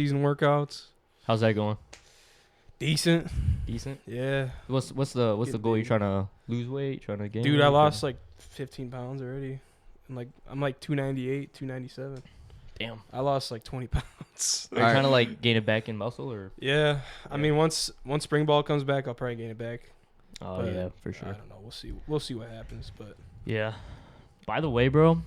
season workouts. How's that going? Decent. Yeah. What's the goal? You trying to lose weight? Trying to gain? Dude, weight? I lost like 15 pounds already. I'm like 298, 297. Damn. I lost like 20 pounds. Are you trying to like gain it back in muscle or? Yeah. I mean, once spring ball comes back, I'll probably gain it back. Oh yeah, for sure. I don't know. We'll see what happens, but Yeah. By the way, bro,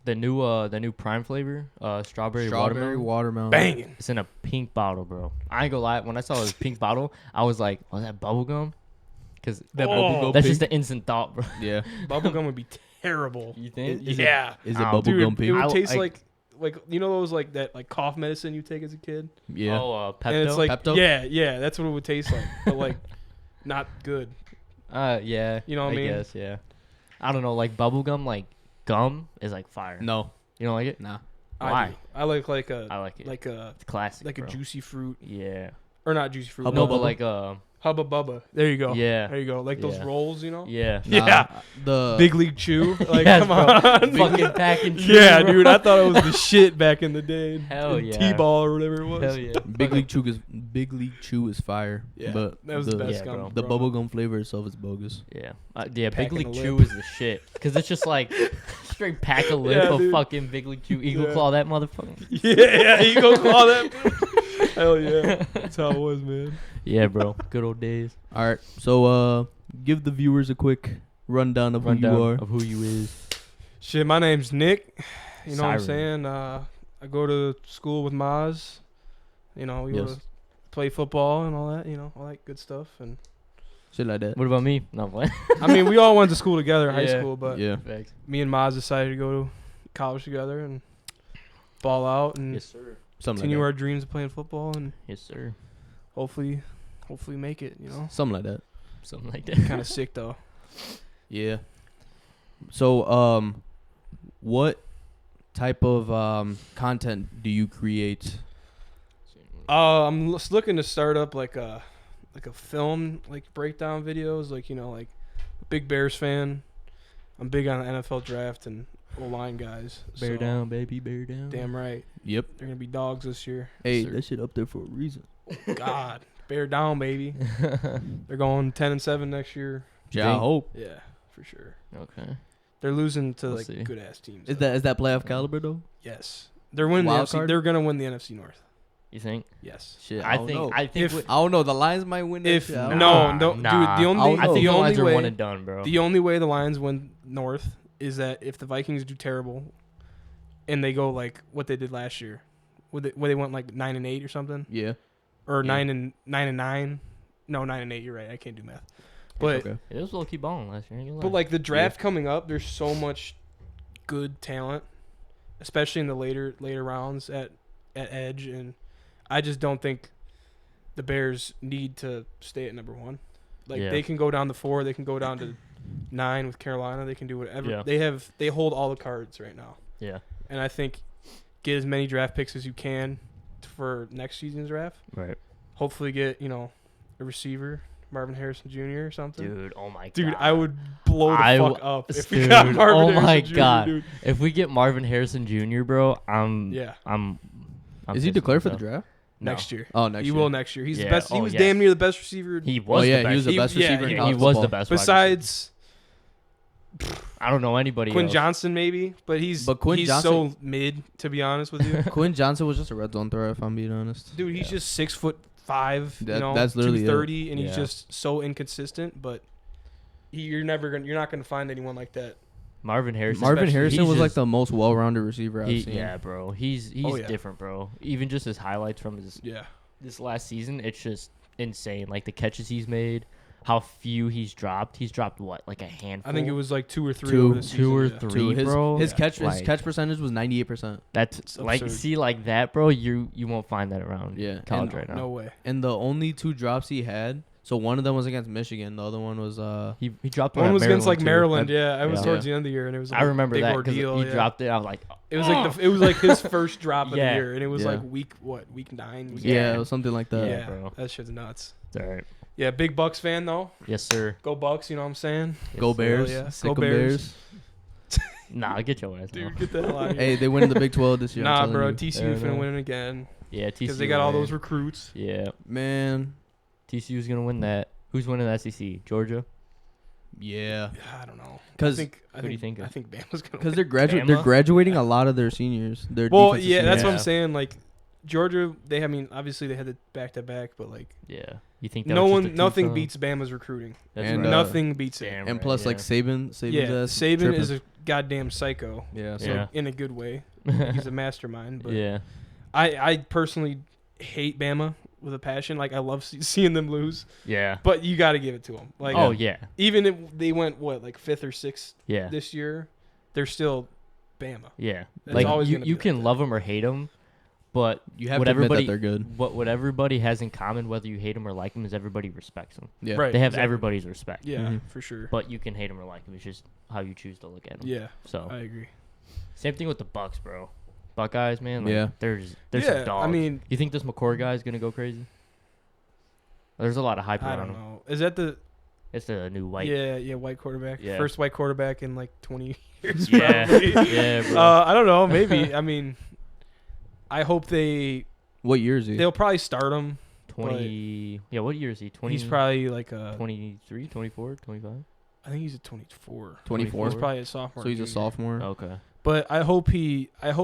the new Prime flavor, strawberry watermelon. banging. It's in a pink bottle, bro. I ain't gonna lie. When I saw this pink bottle, I was like, "Was that bubble gum?" Because that's just an instant thought, bro. Yeah. Bubble gum would be terrible. You think? Yeah. Is it bubble Dude, gum it pink? would taste like you know those like that like cough medicine you take as a kid. Yeah. Oh, Pepto. And it's like Pepto? yeah, that's what it would taste like, but like not good. Yeah. You know what I mean? guess, yeah. I don't know, like bubble gum, like gum is like fire. No. You don't like it? Nah. Why? I like I like it. like a It's classic. like bro. a juicy fruit Yeah. or not juicy fruit. No, Hubba but Bubba? like Hubba Bubba. There you go. Yeah. There you go. Like those Yeah. rolls, you know? Yeah. Nah, Yeah. The Big League Chew. Like Yes, come bro. on. Fucking pack and chew, Yeah, bro. dude. I thought it was the shit back in the day. Hell yeah. T-ball or whatever it was. Hell yeah. Big League Chew is fire. Yeah. But That was the best Yeah, gum. bro. the growing up. bubblegum flavor itself is bogus. Yeah. Big Packing League a Chew lip. is the shit. Because it's just like straight pack a lip Yeah, of dude. fucking Big League Chew. Eagle Yeah. Claw that motherfucker. Yeah, you go call that. Hell yeah. That's how it was, man. Yeah, bro. Good old days. All right. So give the viewers a quick rundown of who you are. Of who you is. Shit, my name's Nick. You know what I'm Siren. saying? I go to school with Maz. You know, we go Yes. to play football and all that, you know, all that good stuff. And Shit like that. What about me? No, what? I mean, we all went to school together, high Yeah. school, but Yeah. Facts. me and Maz decided to go to college together and ball out and Yes, sir. Something continue like our dreams of playing football and Yes, sir. hopefully make it, you know. that. Something like that. Something like that. Kind of sick though. Yeah. So what type of content do you create? I'm just looking to start up like a film like breakdown videos, like, you know, like big Bears fan. I'm big on the NFL draft and O-line guys. Bear so down, baby. Bear down. Damn right. Yep. They're gonna be dogs this year. Hey, Sir. that shit up there for a reason. God, bear down, baby. They're going 10-7 next year. Yeah, I hope. Yeah, for sure. Okay. They're losing to We'll like see. good ass teams. Is though. that playoff caliber though? Yes, they're winning the Wild NFC. card? They're gonna win the NFC North. You think? Yes. Shit, I don't think. know. I think. If- I don't know. The Lions might win. That If shit. I don't no, know. dude, the only I I think the the only Lions are way one and done, bro. the only way the Lions win North is that if the Vikings do terrible, and they go like what they did last year, where they went like 9-8 or something, Yeah. or Yeah. 9-9. No, 9-8. You're right. I can't do math. But Okay. It was low key balling last year. Ain't gonna but lie. like the draft coming up, there's so much good talent, especially in the later rounds at edge, and I just don't think the Bears need to stay at number 1. Like Yeah. they can go down to 4, they can go down to 9 with Carolina, they can do whatever. Yeah. They hold all the cards right now, Yeah. and I think get as many draft picks as you can for next season's draft. Right. Hopefully get, you know, a receiver, Marvin Harrison Jr. or something. Dude. Oh my god. Dude, I would blow the fuck up if we Dude, got Marvin oh Harrison my Jr., God. dude. If we get Marvin Harrison Jr., bro, I'm. Yeah. I'm Is he pissing declared for the myself. draft? No. Next year. Oh, next He year. will next year. He's the Yeah. best. He Oh, was yeah. damn near the best receiver. He was. Oh yeah, the best. he was the best He- yeah, receiver in yeah, He college was the football. best. wide Besides receiver. I don't know anybody Quinn else. Johnson, maybe, but he's Quinn so mid, to be honest with you. Quinn Johnson was just a red zone threat, if I'm being honest. Dude, he's Yeah. just 6'5", That's literally it. 230, and he's Yeah. just so inconsistent. But you're not gonna find anyone like that. Marvin Harrison. Marvin especially- Harrison he's was like just- the most well-rounded receiver I've seen. Yeah, bro. He's Oh, yeah. different, bro. Even just his highlights from Yeah, this last season, it's just insane. Like the catches he's made, how few he's dropped. He's dropped what, like a handful? I think it was like 2 or 3 Two. over the season. two or yeah. three, His, bro. his Yeah. catch Like- percentage was 98%. That's It's like absurd. see like that, bro. You won't find that around Yeah. college And- right now. No way. And the only 2 drops he had, so one of them was against Michigan, the other one was He dropped One at was against like too. Maryland. Yeah, it was Yeah. towards the end of the year, and it was. Like I a remember big that because ordeal. he yeah. dropped it. I was like, It was like it was like his first drop of Yeah. the year, and it was Yeah. like week 9. yeah, Yeah. it was something like that. Yeah, bro. that shit's nuts. it's all right. Yeah, big Bucks fan though. Yes, sir. Go Bucks, you know what I'm saying? Yes, Go sir. Bears. yeah. Sick Go of Bears. Nah, get your ass. Dude, Dude. get the hell out of here. Hey, they win the Big 12 this year. I'm Nah, telling bro, you. TCU Fair finna enough. win again. Yeah, TCU. Because they got all those recruits. Yeah. Man. TCU's going to win that. Who's winning the SEC? Georgia? Yeah. I don't know. Because Who do you think? I think Bama's gonna. Because Win. they're graduating a lot of their seniors. Their Well, defensive yeah, that's what I'm Yeah. saying. Like Georgia, I mean, obviously they had the back-to-back, but like Yeah. You think that was just a nothing two-song? beats Bama's recruiting. That's And, right. Nothing beats it. Damn And right, plus, yeah. like Saban's Yeah, ass Saban tripping. is a goddamn psycho. Yeah. So Yeah. In a good way. He's a mastermind. But Yeah. I personally hate Bama with a passion. Like I love seeing them lose. Yeah. But you got to give it to them. Like Oh, yeah. even if they went like 5th or 6th Yeah. this year, they're still Bama. Yeah. It's Like, always you gonna be like can that. love them or hate them, but you have what to admit everybody- that they're good. what everybody has in common, whether you hate them or like them, is everybody respects them. Yeah. Right. They have exactly. everybody's respect. Yeah, Mhm. for sure. But you can hate them or like them. It's just how you choose to look at them. Yeah, So I agree. same thing with the Bucks, bro. Buckeyes, man. Like, Yeah. There's Yeah, some dogs. I mean, You think this McCord guy is gonna go crazy? There's a lot of hype I around don't him. know. Is that the It's the new white. yeah white quarterback? Yeah. First white quarterback in like 20 years. Yeah. Probably. Yeah, bro. I don't know. Maybe. I mean, I hope What year is he? they'll probably start him. 20. Yeah, what year is he? 20. He's probably like a. 23, 24, 25. I think he's a 24. 24. He's probably a sophomore. So he's a junior. sophomore. Okay. But I hope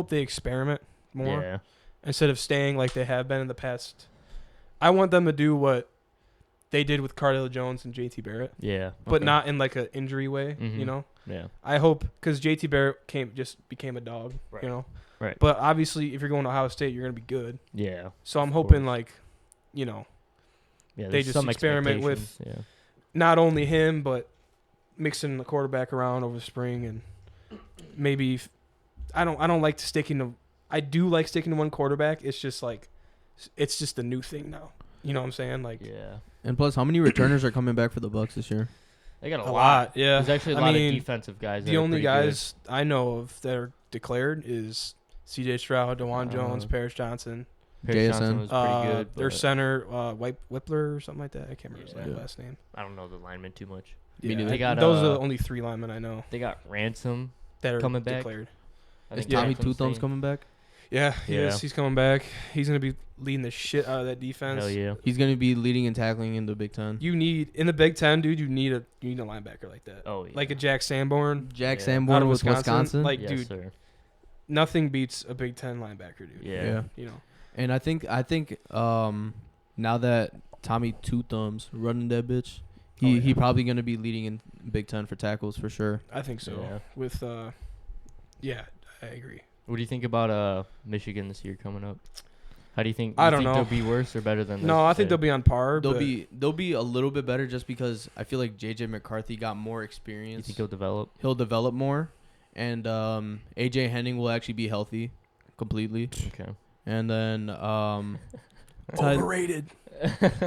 they experiment more Yeah. instead of staying like they have been in the past. I want them to do what they did with Cardale Jones and JT Barrett, Yeah. but okay. not in like an injury way, Mhm. you know? Yeah. I hope because JT Barrett became a dog, Right. you know? Right. But obviously, if you're going to Ohio State, you're going to be good. Yeah. So I'm Of hoping, course. like, you know, Yeah. They There's just some experiment with- expectations, not only him, but mixing the quarterback around over the spring and maybe I don't like sticking to. I do like sticking to one quarterback. It's just like it's just a new thing now. You know what I'm saying? Like Yeah. Yeah. And plus, how many returners are coming back for the Bucks this year? They got a lot. Yeah. There's actually a I lot mean, of defensive guys. that The are only pretty good. guys I know of that are declared is C.J. Stroud, DeJuan Jones, Paris Johnson. Paris JSN. Johnson was pretty good. Their but center, Whippler or something like that. I can't remember his Yeah. last name. I don't know the lineman too much. Me neither. They got, those are the only 3 linemen I know They got Ransom that are coming back. declared. I Is think Tommy Ransom's Two Thumbs staying. coming back? Yeah, Yeah. He's coming back. He's gonna be leading the shit out of that defense. Hell yeah. He's going to be leading and tackling in the Big Ten. You need in the Big Ten, dude. You need a linebacker like that, Oh yeah. like a Jack Sanborn. Jack Yeah. Out Sanborn of with Wisconsin. Like, yes, dude, sir. nothing beats a Big Ten linebacker, dude. Yeah. You know. And I think now that Tommy Two Thumbs running that bitch, he probably going to be leading in Big Ten for tackles for sure. I think so. Yeah. With yeah, I agree. What do you think about Michigan this year coming up? How do you think? I you don't think know. They'll be worse or better than? No, I think they'll they'll be on par. They'll but be a little bit better just because I feel like JJ McCarthy got more You experience. think he'll develop? He'll develop more, and AJ Henning will actually be healthy completely. Okay. And then overrated.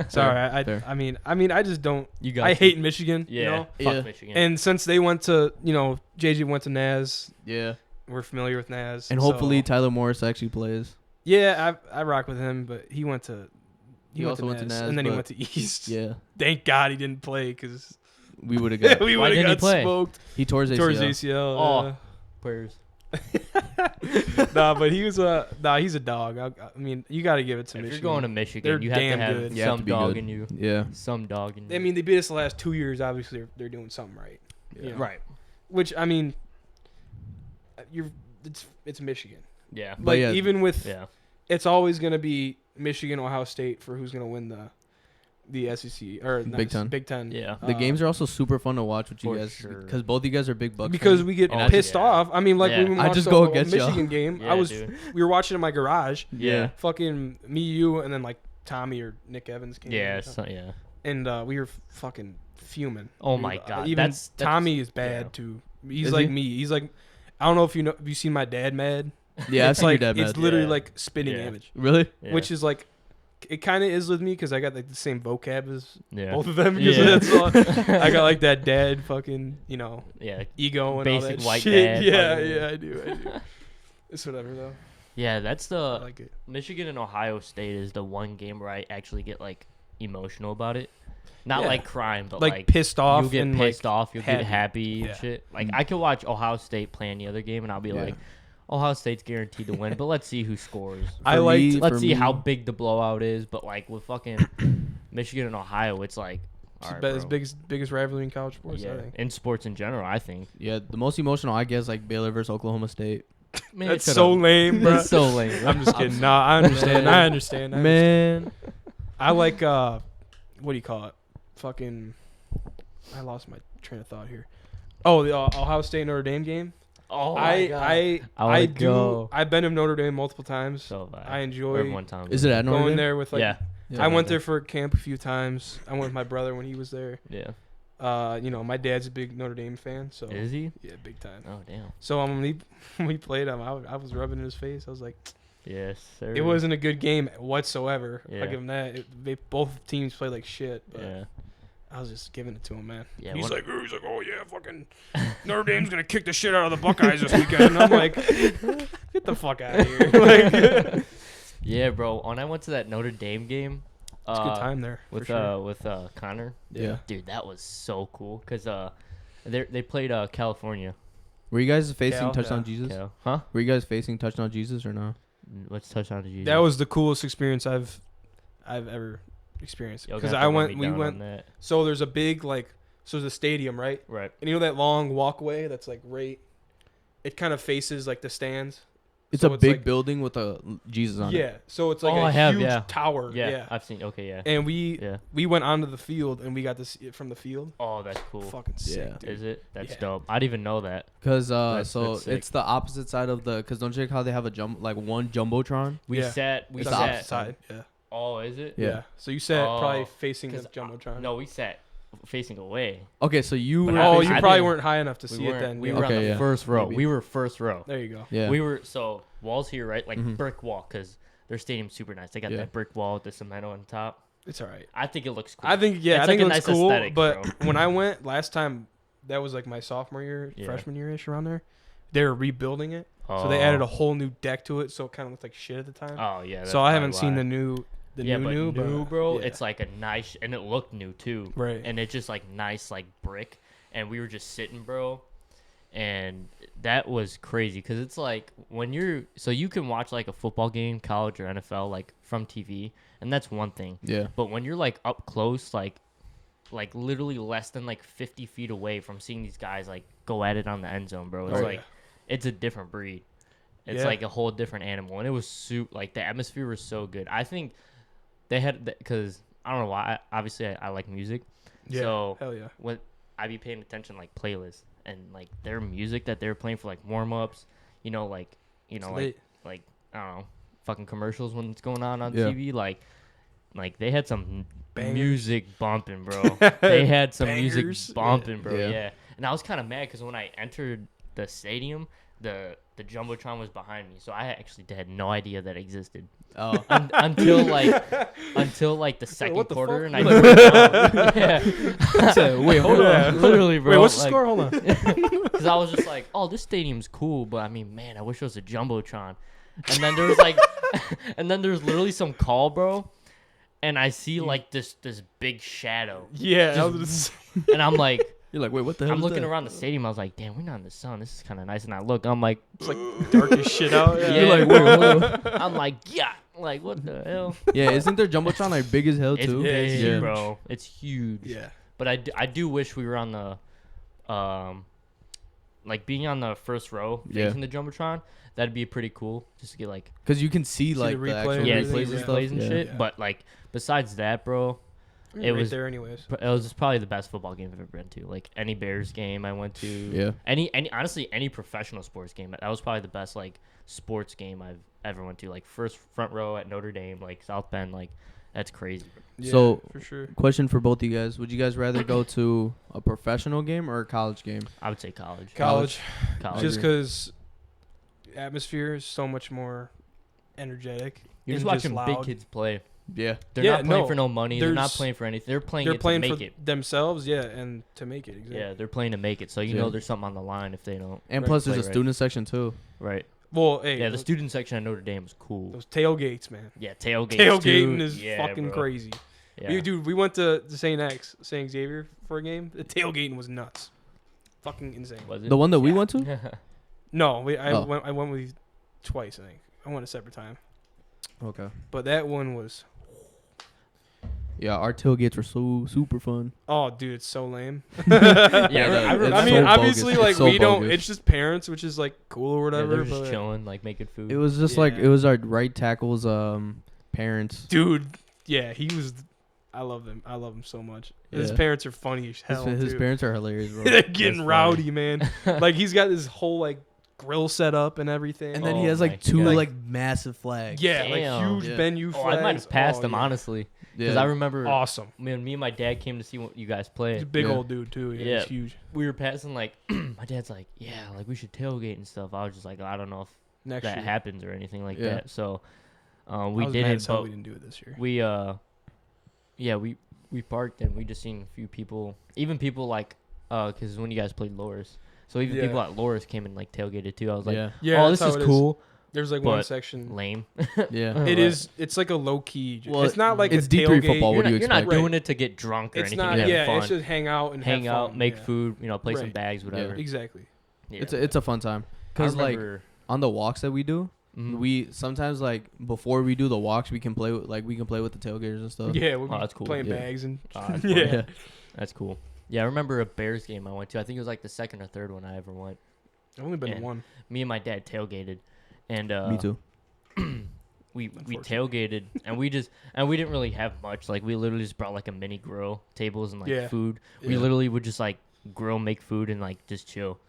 Sorry, Fair. I mean, I just don't. You got. I hate Michigan. Yeah. You know? Fuck Yeah. Michigan. And since they went to, JJ went to Naz. yeah, We're familiar with Naz. and hopefully so- Tyler Morris actually plays. yeah, I rock with him, but he went to. He also went to Naz, and then he but- went to East. Yeah, Thank God he didn't play because we would have got. we Why would have didn't he got play? smoked. He tore his Towards ACL. ACL. Oh. Prayers. Nah, but he was he's a dog. I mean, you got to give it to If Michigan. you're going to Michigan, They're you have to damn have good. You have some to be dog good. in you. Yeah, Some dog in you. I mean, they beat us the last 2 years. Obviously, they're doing something right. You know? right. Which I mean, it's Michigan. Yeah. But Like yeah, even with Yeah. it's always going to be Michigan, Ohio State for who's going to win the SEC or not Big Ten. Big Ten. Yeah. the games are also super fun to watch with you for guys sure. because both you guys are big Bucks because fans. we get Oh, pissed yeah. off. I mean, like Yeah. when we I watched just the go whole against y'all. Michigan game, Yeah, we dude. were watching in my garage. Yeah. Fucking me, you, and then like Tommy or Nick Evans came. Yeah. in. Yeah. And we were fucking fuming. Oh dude. my God, Even that's- Tommy is bad yeah. too. He's Is like he? me. He's like, I don't know if have you seen my dad mad? Yeah, I've It's seen like your dad it's mad. literally Yeah. like spitting Yeah. image, Really? Yeah. which is like, it kind of is with me because I got like the same vocab as Yeah. both of them. Because Yeah. that's all, I got like that dad fucking Yeah. ego and Basic all that white shit. dad Yeah, fucking- yeah, I do. It's whatever though. Yeah. That's I the like it. Michigan and Ohio State is the one game where I actually get like emotional about it. Not Yeah. like crying, but Like, like pissed off. you'll get and pissed like, off, you'll happy. get happy Yeah. and shit. Like I could watch Ohio State play any other game and I'll be Yeah. like, Ohio State's guaranteed to win, but let's see who scores. For Let's see how big the blowout is. But like with fucking Michigan and Ohio, it's like all right, it's biggest rivalry in college sports. yeah, I think. in sports in general, I think. Yeah, the most emotional I guess like Baylor versus Oklahoma State. Man, That's so lame, bro. That's so lame. Bro. I'm just kidding. Nah, I understand. I understand. Man, I like what do you call it? Fucking, I lost my train of thought here. Oh, the Ohio State Notre Dame game. Oh my God. I do. I've been to Notre Dame multiple times. So I enjoy one time. is it at Notre going Dame? there with like. Yeah. Yeah, I went there for camp a few times. I went with my brother when he was there. Yeah. My dad's a big Notre Dame fan, so Is he? yeah, big time. Oh damn. So when we played him, I was rubbing in his face. I was like, Yes, sir. it wasn't a good game whatsoever. Yeah. I'll give him that. Both teams played like shit. But Yeah. I was just giving it to him, man. Yeah. He's like, oh yeah, fucking Notre Dame's gonna kick the shit out of the Buckeyes this weekend. And I'm like, get the fuck out of here. Like, yeah, bro. When I went to that Notre Dame game, it's a good time there with for sure. Connor. Yeah. Dude, that was so cool because they played California. Were you guys facing Cal? Touchdown Yeah. Jesus? Huh? Were you guys facing Touchdown Jesus or no? What's touchdown to you? That was the coolest experience I've ever experienced. Because we went. So there's a big there's a stadium, right? Right. And you know that long walkway that's like it kind of faces like the stands. It's So a big like, building with a Jesus on it. yeah. So it's like Oh, a I have, huge yeah. tower. Yeah, Yeah. I've seen. Okay, yeah. And we Yeah. went onto the field and we got to see it from the field. Oh, that's cool. Fucking sick, Yeah. dude. Is it? That's Yeah. dope. I didn't even know that. Cause That's so sick. it's the opposite side of the. Cause don't you like how they have one jumbotron? We Yeah. sat. We It's It's the the sat. opposite side. Yeah. Oh, is it? Yeah. So you sat probably Oh, facing the 'cause jumbotron. No, we sat facing away. Okay, so you But were. I Oh, think you I probably didn't- weren't high enough to We see it weren't. then. We yeah. were on Okay, the yeah. first row. Maybe. We were first row. There you go. Yeah. We were walls here, right? Like Mhm. brick wall, because their stadium's super nice. They got Yeah. that brick wall with the cement on top. It's all right. I think it looks cool. I think It's I think like a it looks nice cool. aesthetic, But bro. when I went last time, that was like my sophomore year, Yeah. freshman year-ish around there. They were rebuilding it, so they added a whole new deck to it, so it kind of looked like shit at the time. Oh yeah. So I haven't seen the new, but new, bro. yeah. It's like a nice, and it looked new too. right. And it's just like nice, like brick. And we were just sitting, bro. And that was crazy because it's like when you can watch like a football game, college or NFL, like from TV, and that's one thing. Yeah. But when you're like up close, like literally less than like 50 feet away from seeing these guys like go at it on the end zone, bro, it's Oh, like yeah. it's a different breed. It's Yeah. like a whole different animal, and it was like the atmosphere was so good. I think they had because I don't know why. Obviously, I like music, Yeah. so Hell yeah. when I be paying attention like playlists and like their music that they're playing for like warm ups, like It's like late. like I don't know, fucking commercials when it's going on Yeah. TV, like they had some Bangers. music bumping, bro. They had some music Bangers. bumping, bro. Yeah. Yeah. And I was kind of mad because when I entered the stadium, the jumbotron was behind me, so I actually had no idea that existed Oh. until like the second what the quarter, fuck? and I turned yeah. So, wait, hold Yeah. on. Literally, bro. Wait, what's the like, score? Hold on. Because I was just like, oh, this stadium's cool, but I mean, man, I wish it was a jumbotron. And then there was like, and then there's literally some call, bro. And I see like this big shadow, Yeah. Just- I was and I'm like, You're like, wait, what the hell? I'm is looking that? around the stadium. I was like, damn, we're not in the sun. This is kind of nice. And I look, I'm like, it's like dark as shit out. yeah, You're like, wait, hold on. I'm like, yeah, like what the hell? Yeah, isn't their jumbotron like big as hell It's too? big, huge. bro. It's huge. Yeah. But I do wish we were on the, like being on the first row Yeah. facing the jumbotron. That'd be pretty cool, just to get like Because you can see the like replay the actual and yeah, everything, replays see and yeah. stuff. replays and Yeah. shit. Yeah. But like besides that, bro, It was- was there anyways. it was just probably the best football game I've ever been to. Like any Bears game I went to, Yeah. any honestly any professional sports game. That was probably the best like sports game I've ever went to. Like first front row at Notre Dame, like South Bend, like that's crazy. Yeah, So- for sure. Question for both of you guys: would you guys rather go to a professional game or a college game? I would say college. College. College. Just because atmosphere is so much more energetic. You're just and watching big loud. kids play. Yeah. They're Yeah, not playing no, for no money. They're not there's- playing for anything. They're playing They're it playing to for make it. themselves, yeah, and to make it. Exactly. Yeah, they're playing to make it. So you Yeah. know there's something on the line if they don't. And Right. plus, there's a Play right. student section too. Right. Well, hey, Yeah, the student section at Notre Dame was cool. those tailgates, man. Yeah, tailgates. Tailgating too. is Yeah, fucking bro. crazy. Yeah. Dude, we went to St. Xavier for a game. The tailgating was nuts. Fucking insane. Was it? The one that we Yeah. went to? No, Oh. I went with you twice. I think I went a separate time, Okay. but that one was. Yeah, our tailgates were so super fun. Oh, dude, it's so lame. Yeah, Yeah, I it's remember. I mean, so obviously, bogus. like It's so we don't. bogus. It's just parents, which is like cool or Yeah, whatever. they're just but chilling, like making food. It was just Yeah. like it was our right tackle's parents. dude, yeah, he was. I love him. I love him so much. His Yeah. parents are funny as hell. His too. parents are hilarious, bro. They're getting funny. rowdy, man. Like he's got this whole like grill set up and everything. And then Oh he has my like two God. like massive flags. yeah, Damn. like huge Yeah. venue Oh, flags. I might have passed him yeah. honestly, because Yeah. I remember Awesome. when me and my dad came to see what you guys play. He's a big Yeah. old dude too. Yeah, Yeah. he's huge. We were passing like my dad's like, yeah, like we should tailgate and stuff. I was just like, I don't know if Next that year. happens or anything like Yeah. that. So we I was mad didn't, as hell but we didn't do it this year. we parked and we just seen a few people, even people like because when you guys played Loris, so even Yeah. people at Loris came and like tailgated too. I was like, Yeah. Yeah, oh, that's this how is it cool. There's like one but section. Lame. Yeah. It is. It's like a low key. Well, it's not like it's a D3 tailgate. football. What do you You're not expect? doing it to get drunk or It's anything. not. You're Yeah, having it's fun. just hang out and Hang have out, fun. make yeah. food, play some Right. bags, whatever. Exactly. Yeah. It's a fun time. I Cause like remember- on the walks that we do, Mhm. we sometimes like before we do the walks, we can play with the tailgaters and stuff. Yeah, we're that's cool. playing Yeah. bags and that's yeah. fun. That's cool. Yeah, I remember a Bears game I went to. I think it was like the second or third one I ever went. I've only been Yeah. to one. Me and my dad tailgated, and Me too. we Unfortunately. tailgated, and we didn't really have much. Like we literally just brought like a mini grill, tables, and like Yeah. food. We Yeah. literally would just like grill, make food, and like just chill.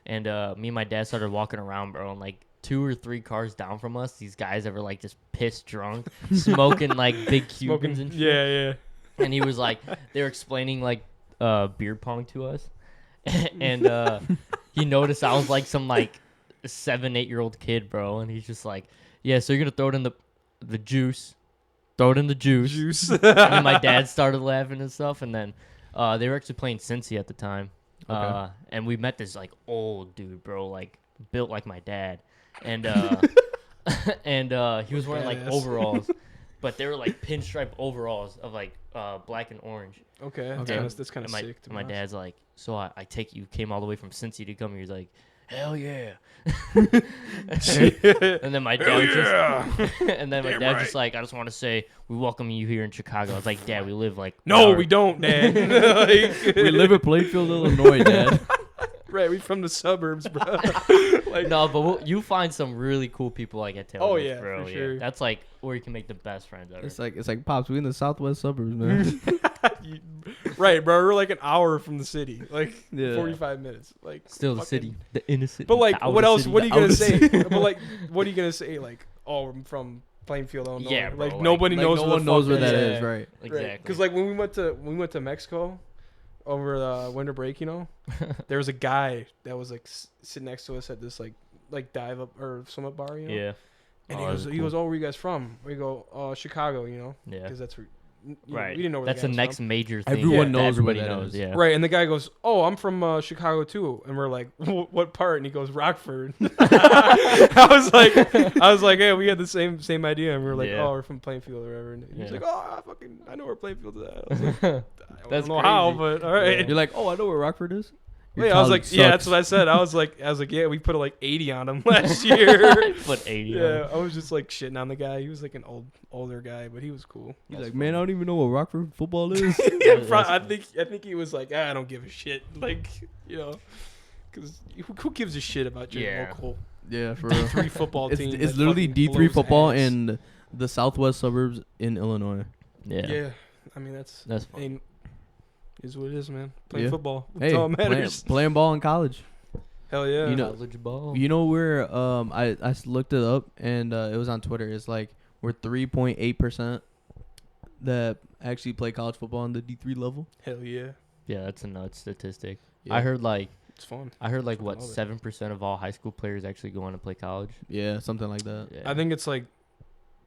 And me and my dad started walking around, bro, and like 2 or 3 cars down from us, these guys that were like just pissed drunk, smoking like big Cubans and shit. Yeah, yeah. And he was like, they were explaining like beer pong to us, and he noticed I was like some like 7-8-year-old kid, bro, and he's just like, yeah, so you're gonna throw it in the juice, throw it in the juice. Juice. And then my dad started laughing and stuff, and then they were actually playing Cincy at the time, Okay. and we met this like old dude, bro, like built like my dad, and and he was wearing like Badass. overalls, but they were like pinstripe overalls of like black and orange. Okay. Okay. That's kind of And sick. To be my honest. dad's like, so I take you came all the way from Cincy to come here. He's like, hell yeah. And then my dad was just, and then my Damn dad right. just like, I just want to say we welcome you here in Chicago. I was like, Dad, we live like an No, hour- we don't, Dad. Like, We live in Plainfield, Illinois, Dad. right. We from the suburbs, bro. Like, No, but you find some really cool people like at tailgates, Oh, yeah, bro. for Yeah. sure. That's like where you can make the best friends ever. It's like Pops, we in the southwest suburbs, man. right, bro. We're like an hour from the city. Like Yeah. 45 minutes. Like Still the fucking- city, the inner city. But like, the outer what else? city, What are the you gonna outer say? city. But like, what are you gonna say? Like, oh, I'm from Plainfield, Illinois. Yeah, bro, like like- nobody Like, knows. no where one the knows fuck where that is. is, right? Exactly. Because like when we went to Mexico over the winter break, there was a guy that was like sitting next to us at this like dive up or swim up bar, Yeah. And Oh, he that's goes, cool. oh, where you guys from? We go, Chicago, Yeah. because that's where. Right. We didn't know where That's the the guy was next from. major thing. Everyone that knows where everybody that knows. is. Yeah. Right, and the guy goes, "Oh, I'm from Chicago too," and we're like, "What part?" And he goes, "Rockford." I was like, "Hey, we had the same idea," and we were like, Yeah. "Oh, we're from Plainfield or whatever." And he's Yeah. like, "Oh, I know where Plainfield is at." I was like, I That's don't know how, crazy. but all right. You're like, oh, I know where Rockford is. Your Wait, I was like, college yeah, that's sucks. what I said. I was like, yeah, we put like 80 on him last year. Put 80 on Yeah, it. I was just like shitting on the guy. He was like an older guy, but he was cool. He's That's like, man, I funny. don't even know what Rockford football is. Yeah, That's I funny. think he was like, I don't give a shit, like, because who gives a shit about your Yeah. local Yeah, for real. D3 football It's team? it's that literally fucking D3 blows football ass? in the southwest suburbs in Illinois. Yeah. I mean that's That's fun. ain't is what it is, man. Playing Yeah. football, Hey, that's all that matters. playing ball in college. Hell yeah, You know- College ball. You know where I looked it up and it was on Twitter. It's like we're 3.8% that actually play college football on the D3 level. hell yeah, Yeah, that's a nuts statistic. Yeah. I heard like it's fun. what love it. 7% of all high school players actually go on to play college. Yeah, something like that. Yeah. I think it's like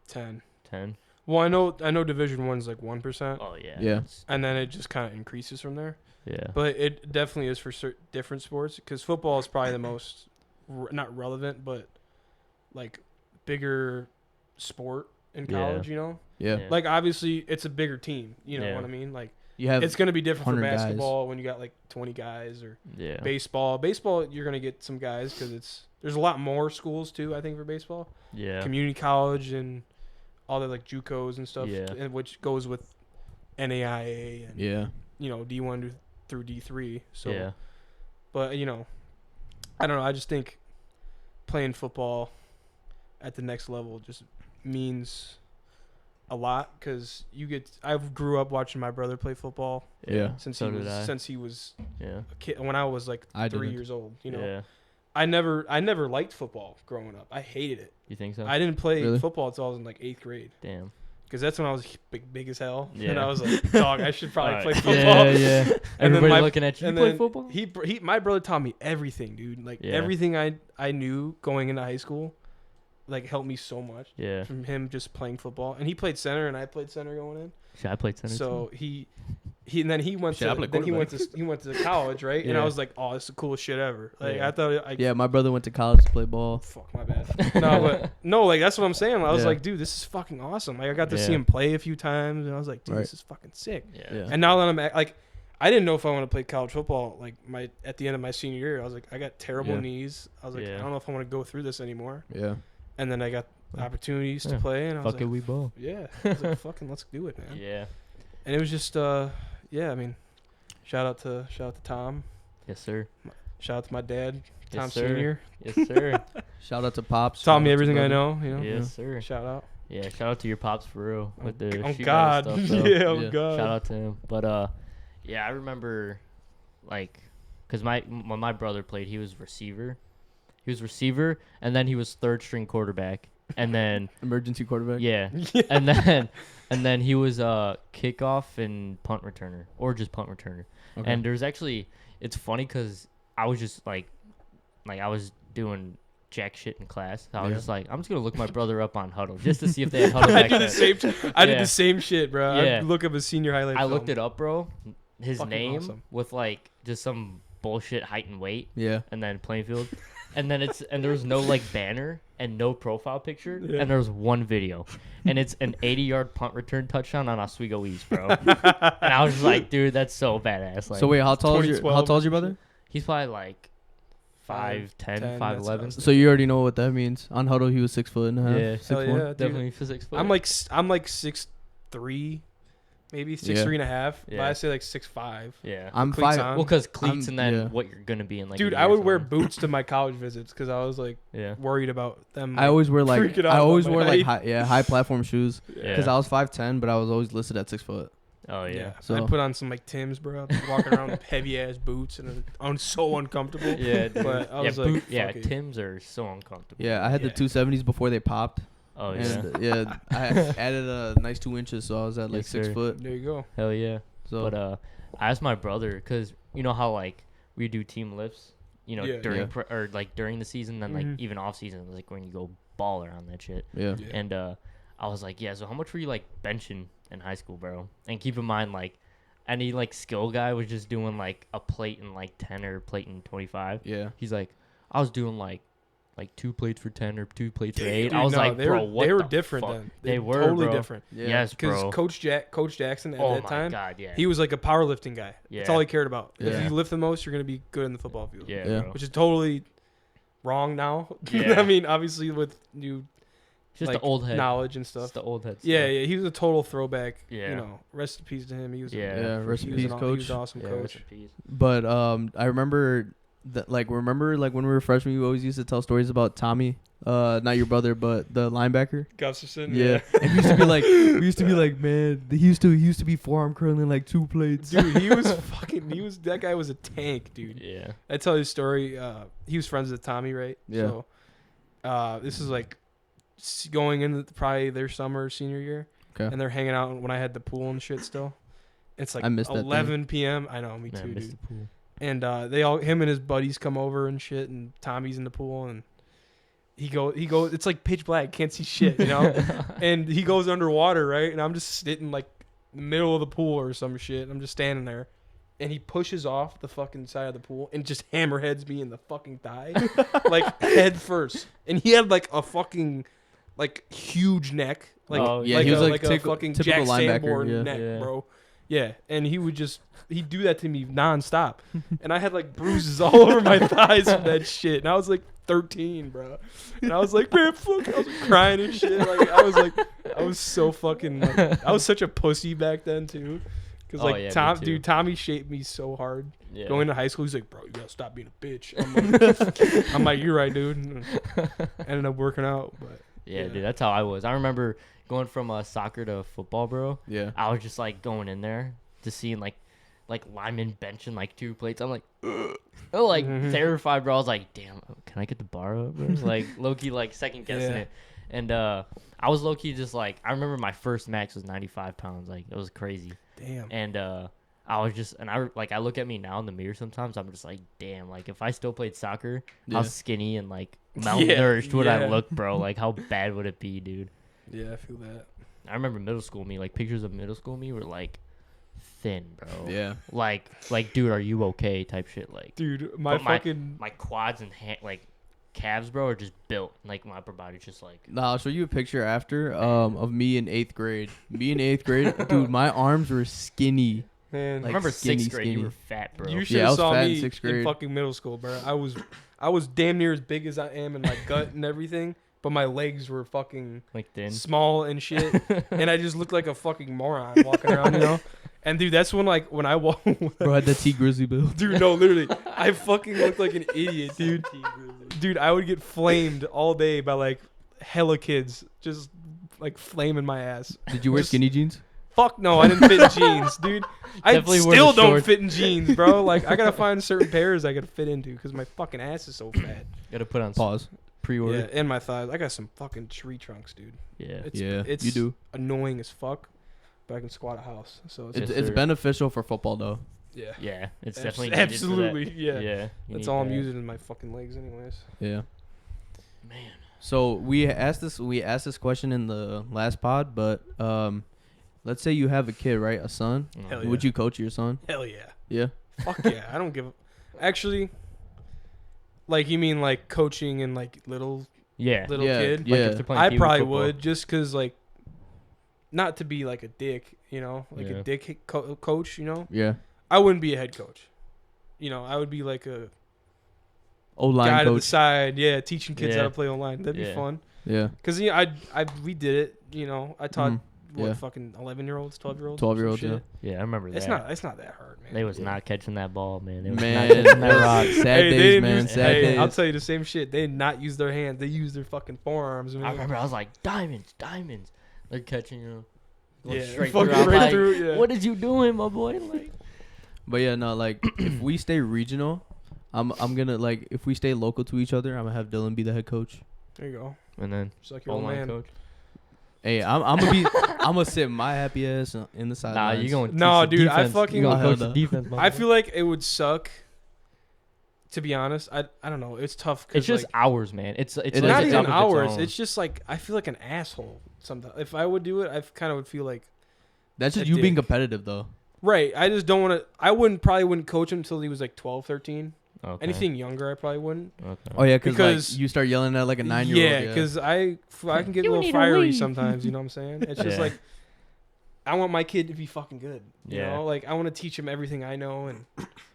10. 10. Well, I know Division 1's like 1%, Oh yeah. Yeah. It's- and then it just kind of increases from there. Yeah. But it definitely is for different sports because football is probably the most not relevant, but like bigger sport in Yeah. college. Yeah. Yeah. Like obviously it's a bigger team. You know Yeah. what I mean? Like You have It's gonna be different for 100 guys. basketball when you got like 20 guys or Yeah. baseball. Baseball, you're gonna get some guys because there's a lot more schools too. I think for baseball, Yeah. community college and all the like JUCOs and stuff, Yeah. and which goes with NAIA and Yeah. D1 through D3. So, Yeah. but I don't know. I just think playing football at the next level just means a lot because I grew up watching my brother play football Yeah. since So he did I. was since he was Yeah. a kid when I was like I 3 didn't. years old. Yeah. I never liked football growing up. I hated it. You think so? I didn't play Really? football until I was in like 8th grade Damn. because that's when I was big as hell. And Yeah. I was like, dog, I should probably play Alright. football. Yeah. And then Everybody my- looking at you. You and play then football? My brother taught me everything, dude. Like Yeah. everything I knew going into high school, like helped me so much Yeah. from him just playing football. And he played center, and I played center going in. Shit, I played center So too. he and then he went Shit, I to played then he went quarterback. to college, right? And I Yeah. was like, oh, it's the coolest shit ever. Like Yeah. I thought Yeah, my brother went to college to play ball. fuck my bad. No, like that's what I'm saying. I was Yeah. like, dude, this is fucking awesome. Like I got to see Yeah. him play a few times, and I was like, dude, Right. this is fucking sick. Yeah. Yeah. And now that I'm like, I didn't know if I want to play college football. Like at the end of my senior year, I was like, I got terrible Yeah. knees. I was like, Yeah. I don't know if I want to go through this anymore. Yeah. And then I got opportunities to Yeah. play, and I was Fuck it, like, we both. yeah, I was like, fucking, let's do it, man. Yeah. And it was just, yeah. I mean, shout out to Tom. Yes, sir. Shout out to my dad, Tom Yes, sir. Senior. Yes, sir. Shout out to Pops. Taught shout me out to everything I brother. know. Yes, sir. Shout out. Yeah. Shout out to your pops for real with the Oh sheet metal God. stuff. though. Yeah. Oh Yeah. God. Shout out to him. But yeah, I remember like, cause when my brother played, he was receiver. He was receiver, and then he was third string quarterback, and then Emergency quarterback. yeah, Yeah. and then he was kickoff and punt returner, or just punt returner. Okay. And there's actually, it's funny because I was just like I was doing jack shit in class. So I was Yeah. just like, I'm just gonna look my brother up on Huddle just to see if they had Huddle I back did the then. same. I did Yeah. the same shit, bro. Yeah. I look up his senior highlight. I looked it up, bro. His Fucking name awesome. with like just some bullshit height and weight, Yeah. and then playing field, and then there was no like banner and no profile picture, Yeah. and there was one video, and it's an 80-yard punt return touchdown on Oswego East, bro. And I was just like, dude, that's so badass. Like, So wait, how tall is your 2012 brother? he's probably like 5'10", 10, 5'11". that's So you already know what that means. On Huddle, he was 6 foot and a half. Yeah. 6'1". Hell yeah, dude. Definitely for 6 foot. I'm like 6'3", maybe 6'3" and a half. But Yeah. I say like 6'5". yeah. I'm Cleats 5. on. Well, because cleats I'm- and then yeah. what you're gonna be in like. Dude, a I year would or wear something. boots to my college visits because I was like Yeah. worried about them. I always wear like freaking out I about always my wore like height. high platform shoes Yeah. because I was 5'10", but I was always listed at 6 foot. Oh yeah. yeah. So- I'd put on some like Tim's, bro. Walking around with heavy ass boots and I'm so uncomfortable. Yeah. Dude. But I yeah. was like, yeah. fuck it. Tims are so uncomfortable. Yeah, I had Yeah. the 270s before they popped. Oh yeah. And yeah, I added a nice 2 inches, so I was at like Yes, 6 sir. foot. There you go. Hell yeah. So But I asked my brother because you know how like we do team lifts, you know, Yeah. during Yeah. or like during the season, then Mhm. like even off season, like when you go baller on that shit. yeah, Yeah. And I was like, yeah. So how much were you like benching in high school, bro? And keep in mind, like any like skill guy was just doing like a plate in like 10 or plate in 25. yeah. He's like, I was doing like 2 plates for 10 or 2 plates for 8. Dude, I was no, like, they bro, were, what they were the different fuck? then. They were, totally bro. different. Yeah. Yes, Because bro. Coach Jackson at Oh that my time, god, yeah. he was like a powerlifting guy. That's Yeah. all he cared about. Yeah. If you lift the most, you're gonna be good in the football field. yeah, Yeah. bro. Which is totally wrong now. Yeah. I mean, obviously with new Just like, the old head. knowledge and Just stuff. the old head. Yeah, stuff. yeah, he was a total throwback. Yeah. You know, rest in peace to him. He was Yeah. Yeah, rest he in was peace, He was coach. an awesome Yeah, coach. rest in peace. But I remember that remember when we were freshmen, we always used to tell stories about Tommy, not your brother, but the linebacker. Gustafson. Yeah, and we used to be like, man, he used to be forearm curling like 2 plates. Dude, that guy was a tank, dude. Yeah. I tell his story. He was friends with Tommy, right? Yeah. So, this is like going into probably their senior year. Okay. And they're hanging out when I had the pool and shit still. It's like I missed that thing. 11 p.m. I know, me Man, too, missed dude. the pool. And him and his buddies come over and shit, and Tommy's in the pool, and he goes. It's like pitch black, can't see shit, you know. And he goes underwater, right? And I'm just sitting like in the middle of the pool or some shit. I'm just standing there, and he pushes off the fucking side of the pool and just hammerheads me in the fucking thigh, like head first. And he had like a fucking like huge neck, like Oh, yeah, like he was a, like a typical fucking linebacker, Jack Sanborn yeah. neck, Yeah. bro. Yeah, and he'd do that to me nonstop, and I had like bruises all over my thighs from that shit. And I was like 13, bro, and I was like, man, fuck, I was like, crying and shit. I was so fucking, I was such a pussy back then too, because Oh, yeah, me too. Tommy shaped me so hard. Yeah. Going to high school, he's like, bro, you gotta stop being a bitch. I'm like, you're right, dude. And ended up working out, but Yeah, dude, that's how I was. I remember going from soccer to football, bro. Yeah. I was just like going in there to seeing like linemen benching like 2 plates. I'm like, ugh. I was like terrified, bro. I was like, damn, can I get the bar up, bro? Like low key, like second guessing Yeah. it. And I was low key just like, I remember my first max was 95 pounds. Like it was crazy. damn. And I was just, and I look at me now in the mirror sometimes. I'm just like, damn, like if I still played soccer, Yeah. how skinny and like malnourished would I yeah. look, bro? Like how bad would it be, dude? Yeah, I feel that. I remember middle school me, like pictures of middle school me were like thin, bro. Yeah. Like, dude, are you okay? Type shit. Like, Dude, my But fucking my quads and like calves, bro, are just built. Like my upper body's just like. Nah, I'll show you a picture after of me in 8th grade. Me in 8th grade, dude, my arms were skinny. man. I remember skinny, 6th grade, skinny. you were fat, bro. You should Yeah, I have was saw fat in me sixth in grade. fucking middle school, bro. I was damn near as big as I am in my gut and everything, but my legs were fucking like thin. small and shit, and I just looked like a fucking moron walking around, you know. And dude, that's when I walk. Bro, I had the T Grizzly build. Dude, no, literally, I fucking looked like an idiot, dude. Dude, I would get flamed all day by like hella kids, just like flaming my ass. Did you wear Just- skinny jeans? Fuck no, I didn't fit in jeans, dude. I Definitely wear still the don't shorts. fit in jeans, bro. Like I gotta find certain pairs I gotta fit into because my fucking ass is so fat. Gotta put on Pause. pre-order. Yeah, and my thighs. I got some fucking tree trunks, dude. Yeah. It's, Yeah, it's you do. annoying as fuck, but I can squat a house, so it's, It's, Yes, it's sir. beneficial for football though. yeah. Yeah, it's Abs- definitely needed for that. absolutely, yeah. Yeah. you That's need all I'm that. using in my fucking legs, anyways. Yeah. Man. So we asked this question in the last pod, but let's say you have a kid, right? A son. Hell yeah. Would you coach your son? Hell yeah. Yeah. Fuck yeah. I don't give. Actually, like you mean like coaching and like little Yeah. little Yeah, kid? yeah. Like if they're playing I Pee Wee probably football. would, just cause like, not to be like a dick, you know, like Yeah. a dick coach, you know. Yeah. I wouldn't be a head coach. You know, I would be like a O-line guy to the coach. side, yeah, teaching kids how Yeah. to play online. That'd be Yeah. fun. Yeah. Cause yeah, we did it. You know, I taught Mhm. what Yeah. fucking 11-year-olds, 12-year-olds, 12-year-olds, some yeah. shit. Yeah, I remember that. It's not that hard, man. They was Yeah. not catching that ball, man. They was Man, not catching that rock. sad Hey, they days, didn't man. use- Sad hey, days. I'll tell you the same shit. They did not use their hands. They used their fucking forearms, man. I remember I was like, diamonds. They're catching you. Going Yeah, straight fucking through. I'm right like, through, yeah. What is you doing, my boy? Like, But yeah, no, like if we stay regional, I'm gonna like if we stay local to each other, I'm gonna have Dylan be the head coach. There you go. and then Just like your old online man. coach. Hey, I'm gonna sit my happy ass in the Nah, sidelines. you going? No, teach the dude, I defense. fucking- You gonna Oh, coach hell the no. defense? my I boy. feel like it would suck. To be honest, I don't know. It's tough. Cause it's just like, hours, man. It's It it's is not a even job of its hours. own. It's just like I feel like an asshole sometimes. If I would do it, I kind of would feel like That's just a you being dick. competitive though. right. I just don't want to. I probably wouldn't coach him until he was like 12, 13. Okay. Anything younger, I probably wouldn't. Okay. Oh yeah, Because- like, you start yelling at like a 9-year-old. Yeah, because I can get a You little need a fiery weed. sometimes. You know what I'm saying? It's just Yeah. like I want my kid to be fucking good. You Yeah. know, like I want to teach him everything I know, and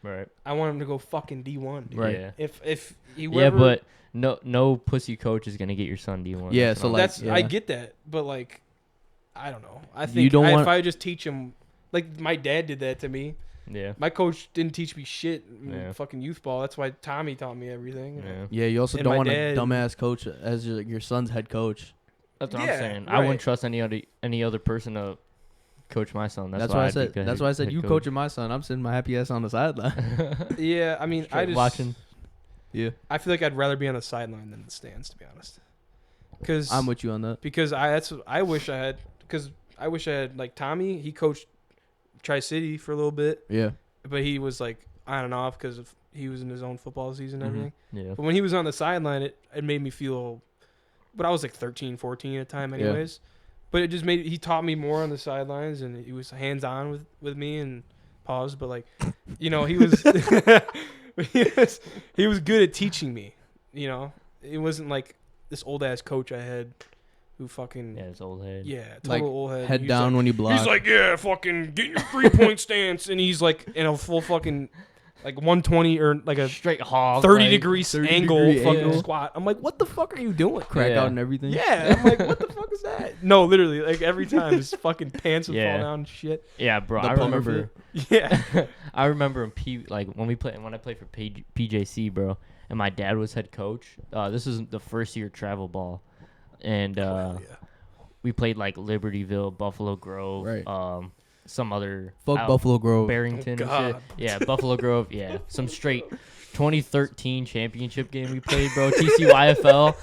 Right. I want him to go fucking D1. Dude. Right. Yeah. If he Yeah, ever, but no pussy coach is gonna get your son D1. Yeah, That's so, what like, that's yeah. I get that, but like I don't know. I You think don't if want- I just teach him, like my dad did that to me. yeah. My coach didn't teach me shit in Yeah. fucking youth ball. That's why Tommy taught me everything. Yeah. Yeah, you also And don't my want dad- a dumbass coach as your son's head coach. That's what Yeah, I'm saying. I wouldn't right. trust any other person to coach my son. That's, Why I I'd be said. good That's why I said head you coach. coaching my son. I'm sitting my happy ass on the sideline. Yeah, I mean, I Straight just watching. Yeah, I feel like I'd rather be on the sideline than the stands, to be honest. Because I'm with you on that. I wish I had like Tommy. He coached Tri City for a little bit, Yeah, but he was like on and off because he was in his own football season and Mhm. everything. Yeah. But when he was on the sideline, it made me feel. But I was like 13, 14 at the time, Yeah. anyways. But it just he taught me more on the sidelines, and he was hands on with me and pause. But like, you know, he was he was good at teaching me. You know, it wasn't like this old ass coach I had who fucking Yeah, his old head. total Like, old head. Head He's down like, when you block. He's like, yeah, fucking get your 3-point stance, and he's like in a full fucking like 120 or like a Straight hog. 30-degree 30 angle degree fucking angle. squat. I'm like, what the fuck are you doing? crack Yeah. out and everything. Yeah, I'm like, what the fuck is that? No, literally, like every time his fucking pants would Yeah. fall down and shit. Yeah, bro. The I plumber remember. Yeah. I remember when I played for PJC, bro, and my dad was head coach. This is the first year travel ball, and Yeah. we played like Libertyville, Buffalo Grove, Right. some other Fuck Buffalo Grove. Barrington Oh, and shit. God. Yeah, Buffalo Grove. Yeah, some straight 2013 championship game we played, bro. TCYFL.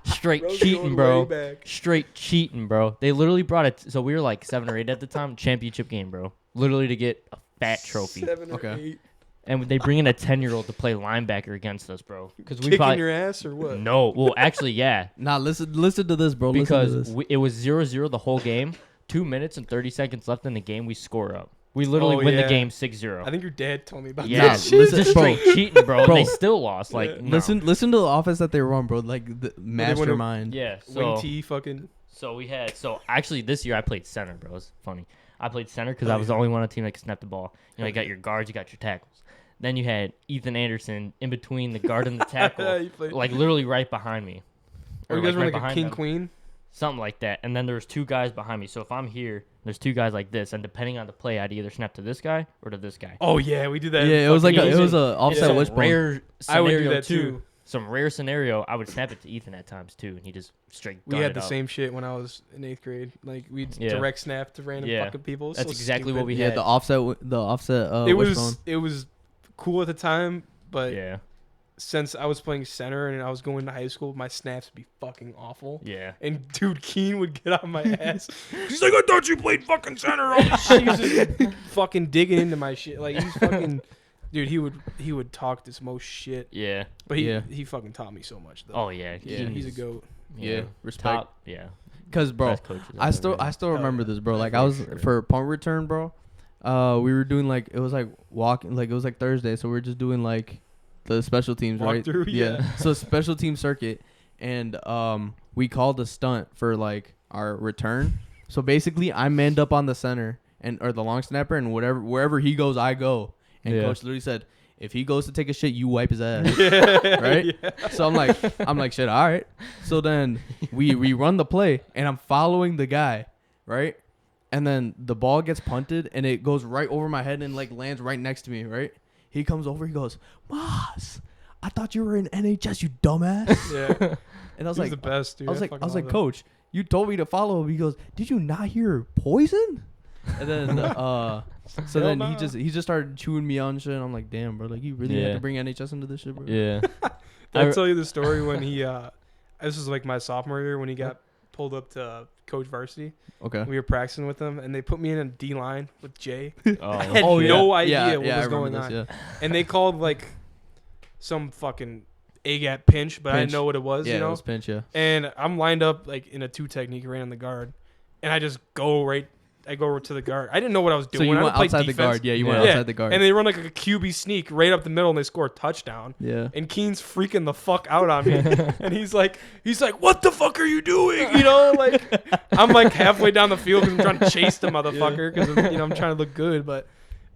Straight Bro's cheating, going bro. way back. Straight cheating, bro. They literally brought it. So we were like 7 or 8 at the time. Championship game, bro. Literally to get a fat trophy. 7 or Okay. 8. And they bring in a 10-year-old to play linebacker against us, bro. Because we Kicking probably your ass or what? no. Well, actually, yeah. Nah, listen to this, bro. Because listen to this. it was 0-0 the whole game. 2 minutes and 30 seconds left in the game. We score up. We literally Oh, win yeah. the game 6-0. I think your dad told me about Yeah, that shit. listen- just bro. straight cheating, bro. Bro. And they still lost. Like, Yeah. no. Listen to the offense that they run, bro. Like the mastermind. Yeah. Wing So, T fucking. so actually this year I played center, bro. It's funny. I played center because Oh, I was yeah. the only one on the team that could snap the ball. You know, you got Okay. your guards, you got your tackles. Then you had Ethan Anderson in between the guard and the tackle, You played- like literally right behind me. Or you Or, guys were right like a behind king them. queen. Something like that. And then there was 2 guys behind me. So if I'm here, there's 2 guys like this, and depending on the play, I'd either snap to this guy or to this guy. Oh yeah, we did that. Yeah, it was like fucking it was Ethan. a offset Some wishbone. rare I would do scenario that too. Some rare scenario, I would snap it to Ethan at times too, and he just straight. We gun had it the up. same shit when I was in 8th grade. Like we'd Yeah. direct snap to random Yeah. fucking people. That's So exactly stupid. what we Yeah, had. the offset It wishbone. was cool at the time, but Yeah, since I was playing center and I was going to high school, my snaps would be fucking awful. yeah. And dude, Keen would get on my ass. He's like, I thought you played fucking center. All this shit. He was just fucking digging into my shit. Like he's fucking, dude. He would talk this most shit, Yeah. but Yeah. he fucking taught me so much though. Oh yeah. Yeah. He's a goat. Yeah, respect. Top. Yeah. Cause bro, Best coaches I I've still ever had. remember this, bro. Like For I was sure. for punt return, bro. We were doing like it was like walking, like it was like Thursday, so we were just doing like the special teams, right? Walkthrough, yeah. So special team circuit, and we called a stunt for like our return. So basically, I manned up on the center or the long snapper, and wherever he goes, I go. And Yeah. coach literally said, if he goes to take a shit, you wipe his ass. Yeah, Right? yeah. So I'm like, shit, all right. So then we run the play, and I'm following the guy, right? And then the ball gets punted, and it goes right over my head and like lands right next to me, right? He comes over, he goes, Moss, I thought you were in NHS, you dumbass. Yeah. And I was He like, the best, dude. I was fucking like, love him. Coach, you told me to follow him. He goes, did you not hear poison? And then so Hell then no. he just started chewing me on shit. And I'm like, damn, bro, like you really had Yeah. to bring NHS into this shit, bro. Yeah. Did I- I tell you the story when he this was like my sophomore year when he got pulled up to coach varsity. Okay. We were practicing with him and they put me in a D line with Jay. Oh. I had Oh, yeah. no idea Yeah, what yeah, I was remember going this, on. And they called like some fucking A-gap pinch, but I didn't Pinch. know what it was, Yeah, you it know? was pinch, yeah. And I'm lined up like in a 2 technique right on the guard. And I just go to the guard. I didn't know what I was So doing. you I went played outside the defense. guard. Yeah, you went Yeah. outside the guard. And they run like a QB sneak right up the middle and they score a touchdown. yeah. And Keen's freaking the fuck out on me. And he's like, what the fuck are you doing? You know, like I'm like halfway down the field because I'm trying to chase the motherfucker because I'm trying to look good.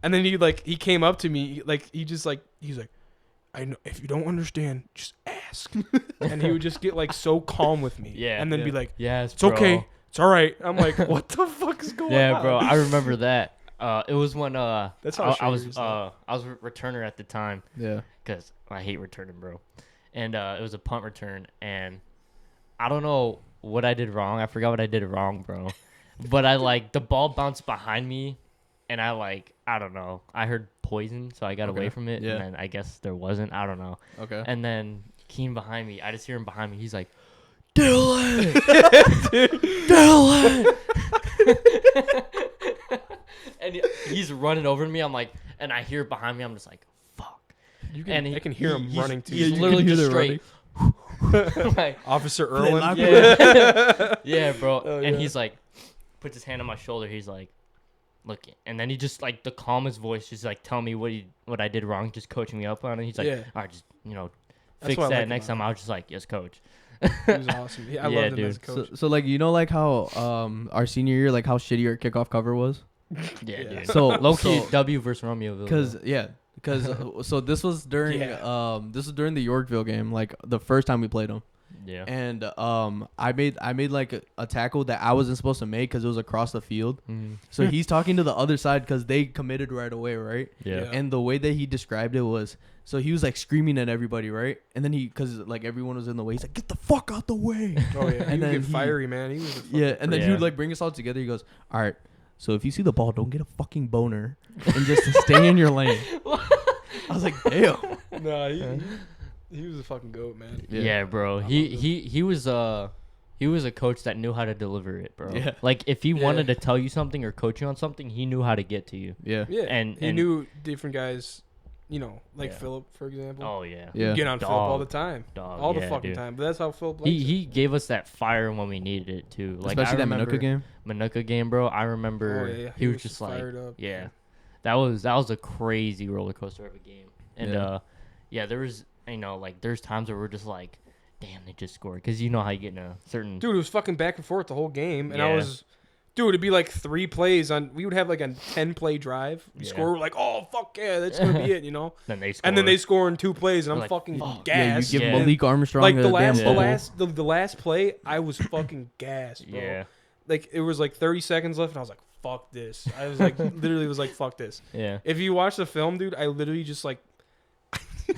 And then he came up to me like he's like, I know if you don't understand, just ask. And he would just get like so calm with me. Yeah. And then be Yeah. like, Yes, it's okay, it's all right. I'm like, what the fuck is going on? Yeah, bro. I remember that. It was when That's how I was Shaggy's like. I was a returner at the time Yeah. because I hate returning, bro. And it was a punt return, and I don't know what I did wrong. I forgot what I did wrong, bro. But the ball bounced behind me, and I don't know. I heard poison, so I got Okay. away from it, Yeah. and then I guess there wasn't. I don't know. Okay. And then Keen behind me, I just hear him behind me. He's like, Dylan! Dylan! And he's running over to me. I'm like, and I hear behind me. I'm just like, fuck. I can hear him running too. Yeah, He's you literally can hear just them straight. like, Officer Play Erwin. lock- yeah, yeah, bro. Oh, and yeah. he's like, puts his hand on my shoulder. He's like, look, and then he just like the calmest voice, just like tell me what I did wrong, just coaching me up on it. He's like, Yeah. all right, just That's fix what I that like next about time. I was just like, yes, coach. He was awesome. I Yeah, loved him as a dude. coach. So like like how our senior year, like how shitty our kickoff cover was. Yeah, Yeah. dude. So Low key so, W versus Romeoville. because so this was during Yeah. this was during the Yorkville game, like the first time we played them. Yeah. And I made like a tackle that I wasn't supposed to make because it was across the field. Mhm. So he's talking to the other side because they committed right away, right? Yeah. Yeah. And the way that he described it was, so he was like screaming at everybody, right? And then because like everyone was in the way, he's like, "Get the fuck out the way!" Oh yeah, And he would then get he- fiery, man. He was a fucking Yeah, and then he Yeah. would like bring us all together. He goes, "All right, so if you see the ball, don't get a fucking boner and just stay in your lane." I was like, "Damn." No, he was a fucking goat, man. Yeah, bro. I He was a coach that knew how to deliver it, bro. Yeah. Like if he Yeah. wanted to tell you something or coach you on something, he knew how to get to you. Yeah. Yeah, And- he and- knew different guys, like Yeah. Philip, for example. Oh yeah. Yeah. Get on Philip all the Dog. time, Dog. all the yeah, fucking dude. time. But that's how Philip likes He gave us that fire when we needed it too. Like Especially I that remember Manuka game. Manuka game, bro. I remember Oh, yeah. he was just like, fired up. yeah, that was a crazy roller coaster of a game. And Yeah. there was like there's times where we're just like, damn, they just scored because you know how you get in a certain Dude, it was fucking back and forth the whole game, and I Yeah. was, dude, it'd be like 3 plays on. We would have like a 10-play drive. We Yeah. score, we're like, oh fuck yeah, that's gonna be it, then they scored. And then they score in 2 plays, and We're I'm like, fucking fuck. Yeah, you gassed. give Yeah. Malik Armstrong Like a the damn last, bubble. the last play, I was fucking gassed, bro. yeah, Like it was like 30 seconds left, and I was like, fuck this. I was like, literally was like, fuck this. yeah. If you watch the film, dude, I literally just like.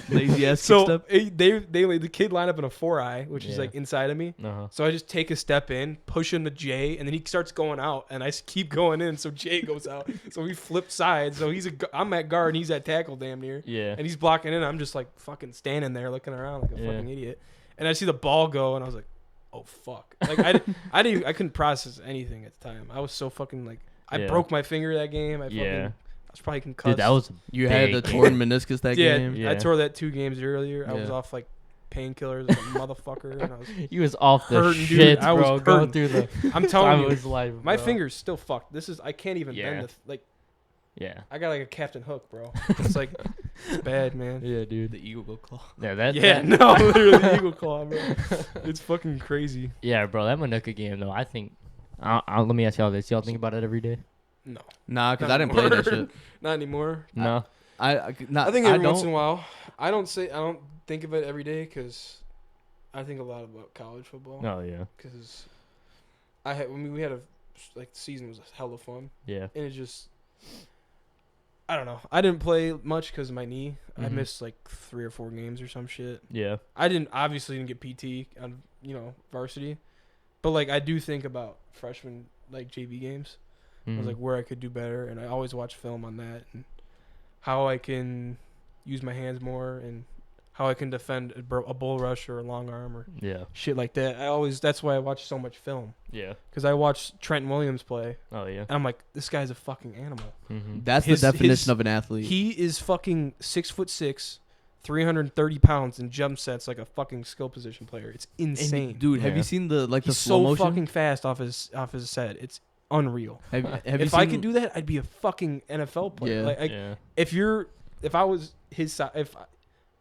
Lazy ass So step. the kid lined up in a 4-eye, which is Yeah. like inside of me. Uh-huh. So I just take a step in, push into Jay, and then he starts going out, and I keep going in. So Jay goes out. So we flip sides. So I'm at guard, and he's at tackle, damn near, Yeah. and he's blocking in. I'm just like fucking standing there looking around like a Yeah. fucking idiot. And I see the ball go, and I was like, oh fuck. Like I couldn't process anything at the time. I was so fucking like I Yeah. broke my finger that game. I Yeah. was probably concussed. Dude, that was You had big the game. torn meniscus that yeah, game. Yeah. I tore that 2 games earlier. I was Yeah. off like painkillers like a motherfucker, and I was. He was off the Hurting, dude. shit, I was bro. Going hurting. through the I'm time telling of you, his life, my bro. finger's still fucked. I can't even Yeah. bend the Yeah. I got like a Captain Hook, bro. It's like it's bad, man. Yeah, dude. The eagle claw. Yeah, that. Yeah, that- no, literally Eagle Claw, bro. It's fucking crazy. Yeah, bro. That Manuka game, though. I think. Let me ask y'all this. Y'all think about it every day? No, Nah, because Not I didn't play that anymore. shit. Not anymore. No. I think every don't, once in a while. I don't think of it every day because I think a lot about college football. Oh yeah. Because we had the season was hella fun, Yeah. and it just. I don't know. I didn't play much because of my knee. I Mhm. missed like 3 or 4 games or some shit. Yeah. I obviously didn't get PT on varsity, but like I do think about freshman like JV games. I was Mhm. like where I could do better, and I always watch film on that and how I can use my hands more and how I can defend a bull rush or a long arm or Yeah. shit like that. That's why I watch so much film Yeah. because I watched Trent Williams play, Oh yeah. and I'm like, this guy's a fucking animal. Mm-hmm. That's His- the definition his- of an athlete. He is fucking 6'6", 330 pounds and jump sets like a fucking skill position player. It's And insane. dude, have Yeah. you seen the the He's slow so motion? fucking fast off his set. It's unreal. have you If I seen- could do that, I'd be a fucking NFL player. Yeah. Like, Yeah. if I was his size,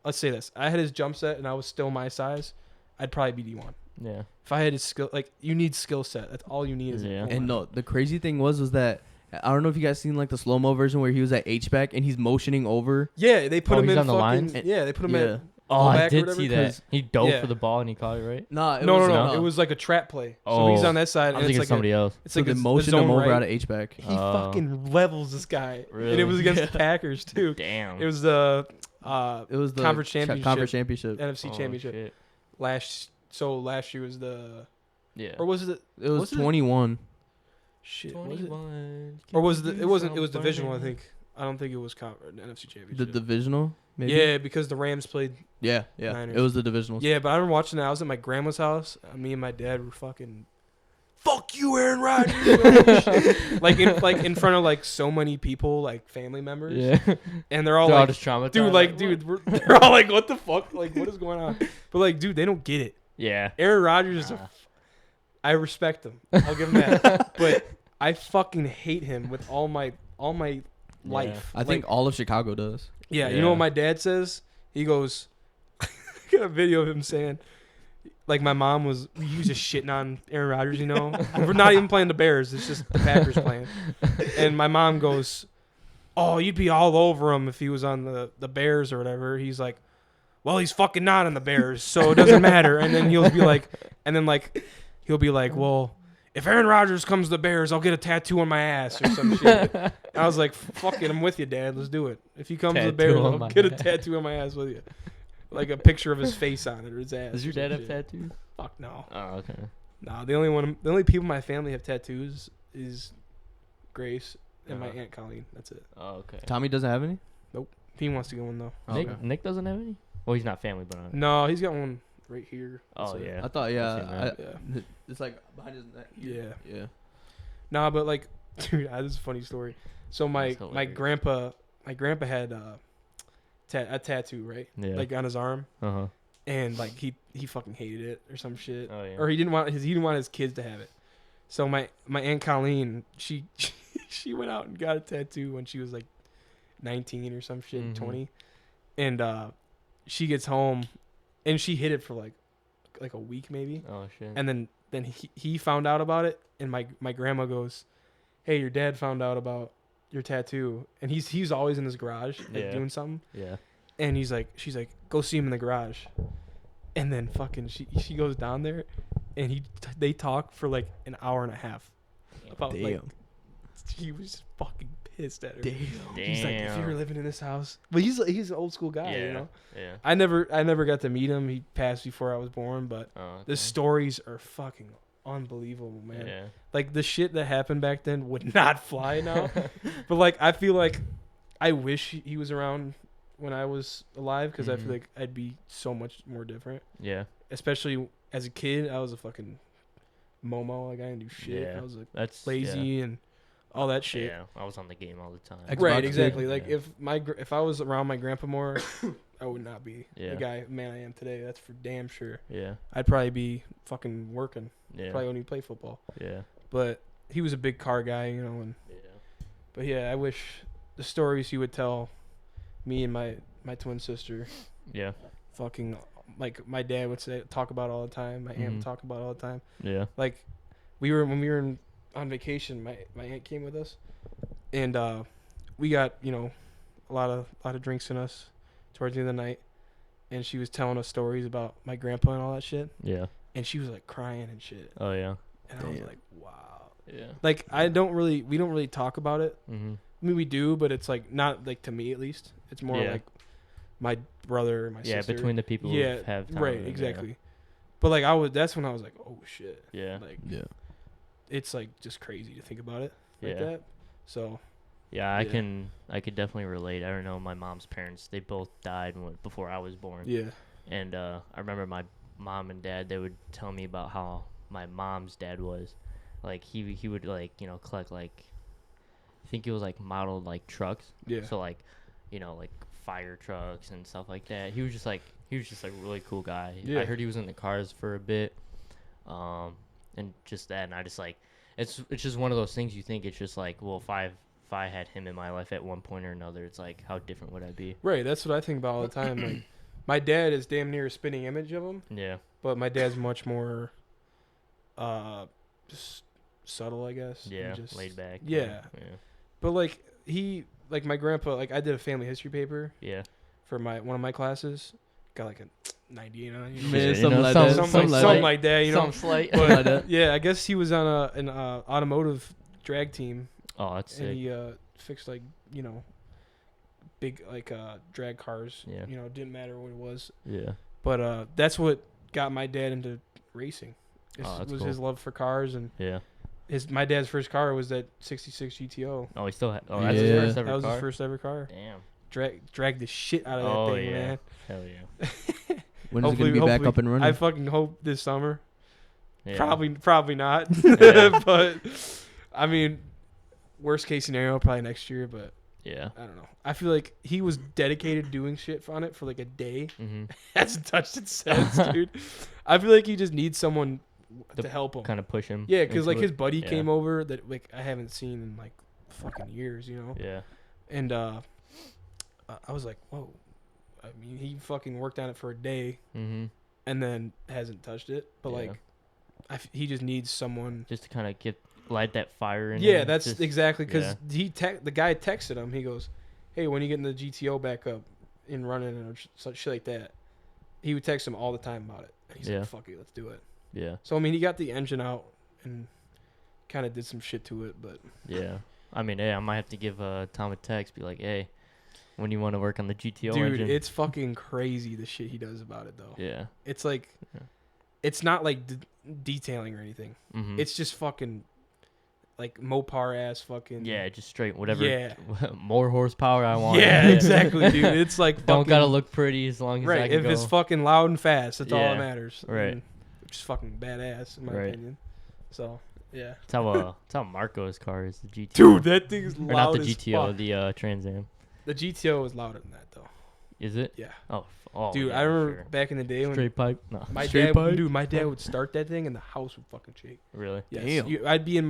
let's say this, I had his jump set and I was still my size, I'd probably be D1. Yeah. If I had his skill, like you need skill set. That's all you need is Yeah. And no, the crazy thing was that I don't know if you guys seen like the slow mo version where he was at H back and he's motioning over. yeah, they put Oh, him he's in on the fucking line? yeah, they put him Yeah. at Oh, fullback I or did whatever, see that. 'cause- He dove yeah. for the ball and he caught it right. Nah, it no, was, no, no, it was like a trap play. So he's Oh. on that side, I and was it's thinking like somebody else. it's so like they a motioned zone him over right. out of H back. He Oh. fucking levels this guy, and it Really? was against Yeah. the Packers too. Damn. It was the It was the Conference championship. Conference championship. NFC Oh, championship shit. last year was the Yeah. or was it It was Was it? 21. shit was it 21. or was Can it you wasn't do it was divisional I something? think I don't think it was NFC The championship. divisional, maybe. Yeah, because the Rams played. yeah. Niners. It was the divisional. Yeah, but I remember watching that. I was at my grandma's house. Me and my dad were fucking. Fuck you, Aaron Rodgers! like in front of like so many people, like family members. Yeah. And they're all They're all like, just traumatized. dude, like, dude, they're all like, what the fuck? Like, what is going on? But like, dude, they don't get it. Yeah. Aaron Rodgers is Nah. I respect him. I'll give him that. But I fucking hate him with all my life. I think all of Chicago does. Yeah, you Yeah. know what my dad says? He goes, I got a video of him saying, like my mom was just shitting on Aaron Rodgers, you know. We're not even playing the Bears. It's just the Packers playing. And my mom goes, "Oh, you'd be all over him if he was on the Bears or whatever." He's like, "Well, he's fucking not on the Bears, so it doesn't matter." And then he'll be like, "Well, if Aaron Rodgers comes to the Bears, I'll get a tattoo on my ass or some shit." And I was like, "Fuck it, I'm with you, Dad. Let's do it. If he comes to the Tattoo Bears, on I'll my get a ass." tattoo on my ass with you." Like a picture of his face on it or his ass. Does your or some dad have shit. tattoos? Fuck no. Oh, okay. No, the only people in my family have tattoos is Grace and my Aunt Colleen. That's it. Oh, okay. Tommy doesn't have any. He wants to get one though. Nick, Okay. Nick doesn't have any? Well, he's not family, but No, he's got one right here. That's oh it. yeah. I thought, I've yeah, seen that. Yeah. it's like behind his neck. Yeah. Yeah. Nah, but like, dude, this is a funny story. So my That's hilarious. grandpa had a tattoo, right? Yeah. Like on his arm, Uh-huh. and like he fucking hated it or some shit, Oh yeah. or he didn't want his kids to have it. So my Aunt Colleen, she she went out and got a tattoo when she was like 19 or some shit, Mhm. 20, and she gets home, and she hid it for like a week maybe, Oh shit. and then he found out about it, and my grandma goes, "Hey, your dad found out about your tattoo," and he's always in his garage like Yeah. doing something, yeah. and she's like, "Go see him in the garage," and then fucking she goes down there, and they talk for like an hour and a half about like he was fucking pissed at her. Damn. He's like, "If you were Damn. living in this house," but he's an old school guy, Yeah. you know. Yeah. I never got to meet him. He passed before I was born, but Oh, okay. the stories are fucking unbelievable, man. Yeah. Like the shit that happened back then would not fly now. But like I feel like I wish he was around when I was alive, because I Mhm. feel like I'd be so much more different. Yeah. Especially as a kid, I was a fucking momo. Like I didn't do shit. Yeah. I was like That's lazy and all that shit. Yeah. I was on the game all the time. Xbox Right, kid? exactly. Like Yeah. if I was around my grandpa more, I would not be Yeah. the man I am today. That's for damn sure. Yeah. I'd probably be fucking working. Yeah. Probably wouldn't even play football. Yeah. But he was a big car guy, you know. And Yeah. but yeah, I wish the stories he would tell me and my twin sister, Yeah. fucking like my dad would talk about all the time. My aunt would Mhm. talk about all the time. Yeah. Like when we were on vacation, my aunt came with us, and we got a lot of drinks in us towards the end of the night, and she was telling us stories about my grandpa and all that shit, Yeah. and she was like crying and shit, Oh yeah. and I was Damn. like, wow. Yeah. Like we don't really talk about it. Mhm. I mean, we do, but it's like not like to me at least. It's more Yeah. like my brother, my Yeah. sister. Between the people yeah, who have time right, and- exactly. But like that's when I was like, oh shit. Yeah. Like Yeah. it's like just crazy to think about it like Yeah. that. So Yeah, Yeah. I could definitely relate. I don't know, my mom's parents, they both died before I was born. yeah, And I remember my mom and dad, they would tell me about how my mom's dad was. Like he would like, collect like I think it was like modeled like trucks. yeah, So like, like fire trucks and stuff like that. He was just like a really cool guy. Yeah. I heard he was in the cars for a bit. And just that, and I just like it's just one of those things you think it's just like, well, if I had him in my life at one point or another, it's like how different would I be? right. That's what I think about all the time. Like my dad is damn near a spitting image of him, Yeah. but my dad's much more, just subtle, I guess. and Yeah. just, Laid back. Yeah. Yeah. But like my grandpa, like I did a family history paper Yeah. for one of my classes, got like a 98 on it. You know? Man, You something know, like some- that. some Something like something that. like that, you know. Something slight. But, Something like that. yeah, I guess he was on an automotive drag team, Oh, that's and sick. he fixed like big like drag cars. Yeah. Didn't matter what it was. Yeah. But that's what got my dad into racing. Oh, that's was cool. his love for cars, and Yeah. my dad's first car was that '66 GTO. Oh, he still oh, that's Yeah. his first ever That was car. his first ever car. Damn. Dragged the shit out of that Oh, thing, yeah. man. Hell yeah. When is it gonna be back up and running? I fucking hope this summer. Yeah. Probably not. Yeah. But I mean, worst case scenario, probably next year. But Yeah. I don't know. I feel like he was dedicated doing shit on it for like a day. Mm-hmm. Hasn't touched it since, dude. I feel like he just needs someone to help him. Kind of push him. Yeah, because into like it. his buddy Yeah. came over that like I haven't seen in like fucking years, Yeah. And I was like, whoa. I mean, he fucking worked on it for a day, Mm-hmm. and then hasn't touched it. But Yeah. like, he just needs someone. Just to kind of light that fire in. Yeah, him. that's Just- exactly because yeah. the guy texted him. He goes, "Hey, when you getting the GTO back up and running and such shit like that?" He would text him all the time about it. And he's Yeah. like, "Fuck it, let's do it." Yeah. So I mean, he got the engine out and kind of did some shit to it, but Yeah. I mean, hey, I might have to give Tom a text. Be like, hey, when you want to work on the GTO dude, engine? it's fucking crazy the shit he does about it though. Yeah. It's like, Yeah. it's not like detailing or anything. Mm-hmm. It's just fucking like Mopar ass fucking. Yeah, just straight whatever. Yeah. More horsepower I want. Yeah, exactly, dude. It's like Don't fucking, gotta look pretty as long as I right. can If go. it's fucking loud and fast, that's all that Yeah, matters. right. And which is fucking badass in my Right. opinion. So yeah, That's how Marco's car is, the GTO. dude, that thing is or loud not the as GTO, fuck. the Trans Am. The GTO is louder than that though. Is it? Yeah, Oh, dude, yeah, I remember sure. back in the day when Straight pipe. No. my Straight dad, pipe? dude, my dad would start that thing and the house would fucking shake. Really? Yes. Damn. I'd be in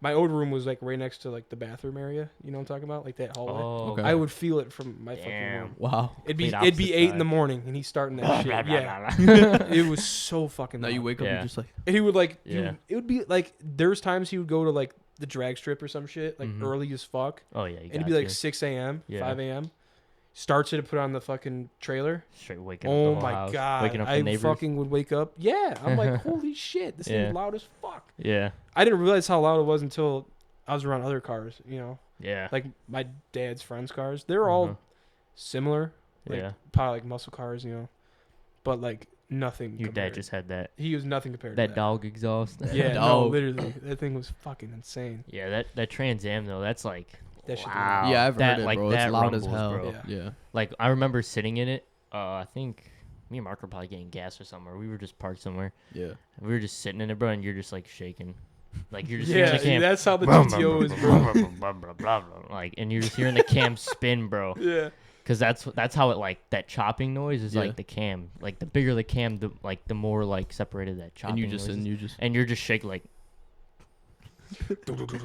my old room was like right next to like the bathroom area. You know what I'm talking about? Like that hallway. Oh. Okay. I would feel it from my fucking Damn. room. Wow. It'd be Complete opposite 8 in the side. morning and he's starting that shit. Blah, blah, Yeah, blah, blah. it was so fucking. Now you loud. wake up Yeah. and just like, And he would like. Yeah. It would be like there's times he would go to like the drag strip or some shit like Mhm. early as fuck, Oh yeah. You and it'd got be like to. 6 a.m., Yeah. 5 a.m. Starts it to put on the fucking trailer. Straight waking up the Oh whole my house. god! Waking up the I neighbors. fucking would wake up. Yeah, I'm like, holy shit, this Yeah. thing's loud as fuck. Yeah. I didn't realize how loud it was until I was around other cars. You know, Yeah. like my dad's friends' cars. They're all Uh-huh. similar, like Yeah. probably like muscle cars, you know, but like nothing. Your compared. dad just had that He was nothing compared to that that. dog exhaust. Yeah, no, dog. literally, that thing was fucking insane. Yeah, that Trans Am though, that's like That shit. wow. yeah, I've that, heard it, like, bro. That It's loud as rumbles, hell. bro. Yeah. Yeah. Like I remember sitting in it. I think me and Mark were probably getting gas or somewhere. We were just parked somewhere. Yeah. We were just sitting in it, bro, and you're just like shaking. Like you're just Yeah, hearing the cam. that's how the GTO is, bro. Like, and you're just hearing the cam spin, bro. Yeah, Because that's how it like that chopping noise is Yeah. like the cam. Like the bigger the cam, the more like separated that chopping. And you just and you're just shaking like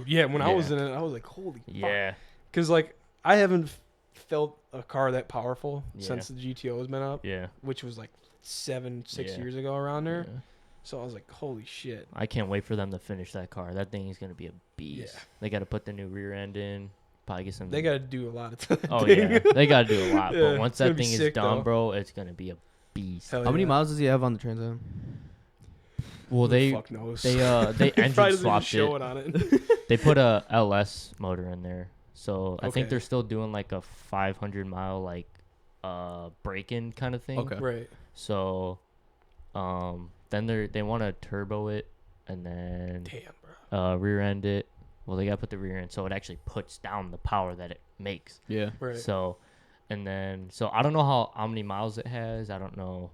yeah. When I Yeah. was in it, I was like, holy fuck. yeah. Because like I haven't felt a car that powerful Yeah. since the GTO has been up, Yeah. which was like 6 Yeah. years ago around there. Yeah. So I was like, holy shit. I can't wait for them to finish that car. That thing is gonna be a beast. Yeah. They got to put the new rear end in. Probably get some. They got to do a lot of time. Oh yeah, they got to do a lot. Yeah, But once it's gonna that be thing is sick, done, though. bro, it's gonna be a beast. Hell How many yeah. miles does he have on the Trans Am? Well, Who the they fuck knows? they Probably engine doesn't even swapped show it. it on it. They put a LS motor in there, so I think Okay. they're still doing like a 500-mile like break-in kind of thing. Okay. Right. So, then they want to turbo it and then Damn, bro. rear end it. Well, they got to put the rear end so it actually puts down the power that it makes. Yeah. Right. So, and then so I don't know how many miles it has. I don't know,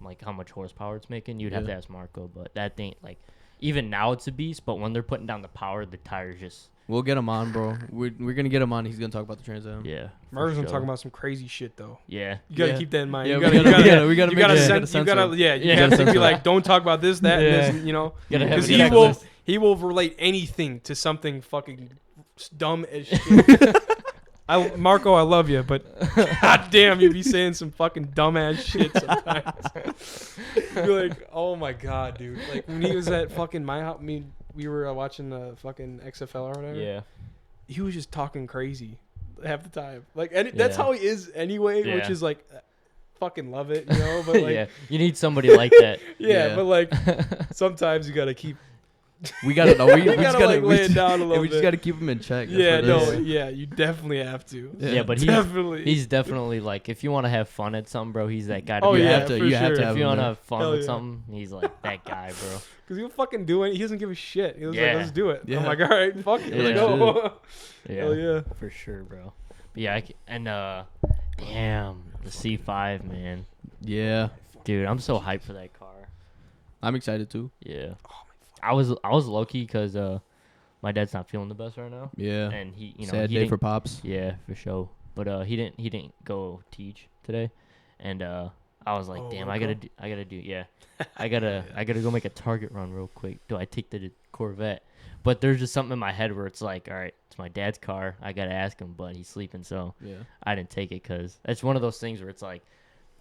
like how much horsepower it's making. You'd have to Yeah. ask Marco, but that thing like even now it's a beast. But when they're putting down the power, the tires just We'll get him on, bro. We're gonna get him on. He's gonna talk about the Trans Am. yeah. Mario's for gonna talk sure. about some crazy shit though. Yeah. You gotta Yeah. keep that in mind. Yeah, you we gotta, gotta- you gotta, we gotta you make gotta, sure. send, Gotta you censor gotta, it. yeah, you Yeah, have gotta to be censor it. like, don't talk about this, that, Yeah. and this, you know, Gotta have because it he on the will, list. he will relate anything to something fucking dumb as shit. Marco, I love you, but goddamn, you be saying some fucking dumbass shit sometimes. You're like, oh my god, dude. Like when he was at fucking my house, we were watching the fucking XFL or whatever. Yeah. He was just talking crazy half the time. Like, and that's Yeah. how he is anyway, which Yeah. is like, fucking love it, you know. But like, yeah. You need somebody like that. Yeah. but like, sometimes you gotta keep. We gotta know. We You just gotta, gotta like, lay it down a yeah, little we just bit. gotta keep him in check. That's Yeah, what it no, is. yeah, you definitely have to. Yeah, but Definitely. he's definitely like if you want to have fun at something, bro, he's that guy. To Oh, be you yeah, have to. for You have sure. to If have you him want to there. have fun Hell with yeah. something, he's like that guy, bro. Because he'll fucking do it. He doesn't give a shit. He was Yeah. like, let's do it. Yeah. I'm like, all right, fuck it. Yeah. Let's go. Yeah, Hell yeah. for sure, bro. But yeah, damn the C5, man, Yeah. dude, I'm so hyped for that car. I'm excited too. Yeah, I was low key because my dad's not feeling the best right now, Yeah. and he Sad he day didn't- for pops. yeah, for sure. But he didn't go teach today, and I was like, Oh, damn, okay. I gotta do yeah, I gotta go make a target run real quick. Do I take the Corvette? But there's just something in my head where it's like, all right, it's my dad's car. I gotta ask him, but he's sleeping, so Yeah. I didn't take it because it's one of those things where it's like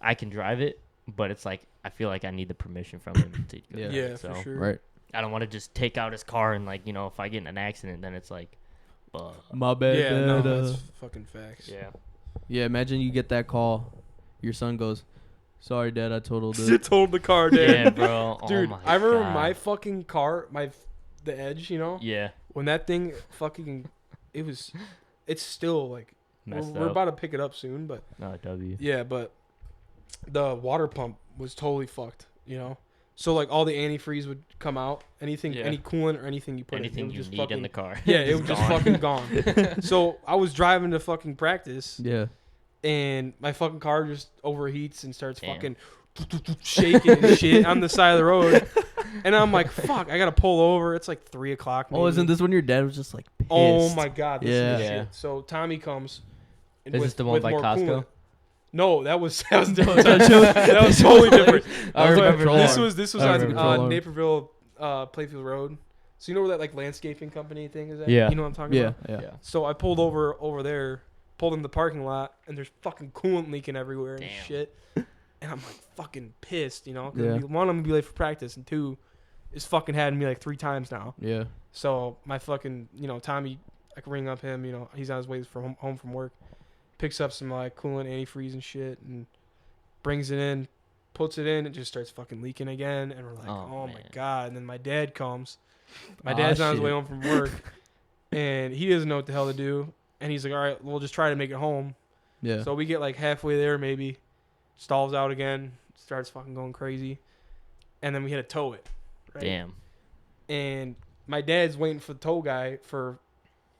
I can drive it, but it's like I feel like I need the permission from him to go. Yeah. Yeah, so for sure. Right. I don't want to just take out his car and like if I get in an accident, then it's like, My bad. Yeah, Dad, no, that's fucking facts. yeah. Yeah, imagine you get that call. Your son goes, "Sorry, Dad, I totaled It it." told the car, dude. Yeah, bro. Dude, oh my I remember God. my fucking car, the Edge, Yeah. when that thing fucking, it's still like, Messed we're up. about to pick it up soon, but No, W. yeah, but the water pump was totally fucked, So like all the antifreeze would come out, anything, Yeah. any coolant or anything you put Anything in, it would you just need fucking, in the car. yeah, it was just fucking gone. So I was driving to fucking practice, Yeah. and my fucking car just overheats and starts Damn. fucking shaking and shit on the side of the road. And I'm like, fuck, I gotta pull over. It's like 3:00. Oh, isn't this when your dad was just like pissed? Oh my god, this is the Yeah. shit. So Tommy comes. Is this the one by more Costco? coolant. No, that was different. That was totally different. I But remember this that. was I on remember that. Naperville, Playfield Road. So you know where that like landscaping company thing is at? Yeah. You know what I'm talking Yeah, about? yeah. So I pulled over there, pulled in the parking lot, and there's fucking coolant leaking everywhere and Damn. shit. And I'm like fucking pissed, Cause Yeah. one, I'm gonna be late for practice, and two, it's fucking had me like 3 times now. Yeah. So my fucking, Tommy, I can ring up him, he's on his way from home from work, picks up some like coolant, antifreeze and shit, and brings it in, puts it in, it just starts fucking leaking again, and we're like, oh my man. god. And then my dad comes. My Aw, dad's on his shit. way home from work, and he doesn't know what the hell to do. And he's like, all right, we'll just try to make it home. Yeah. So we get like halfway there, maybe, stalls out again, starts fucking going crazy, and then we had to tow it. Right? Damn. And my dad's waiting for the tow guy for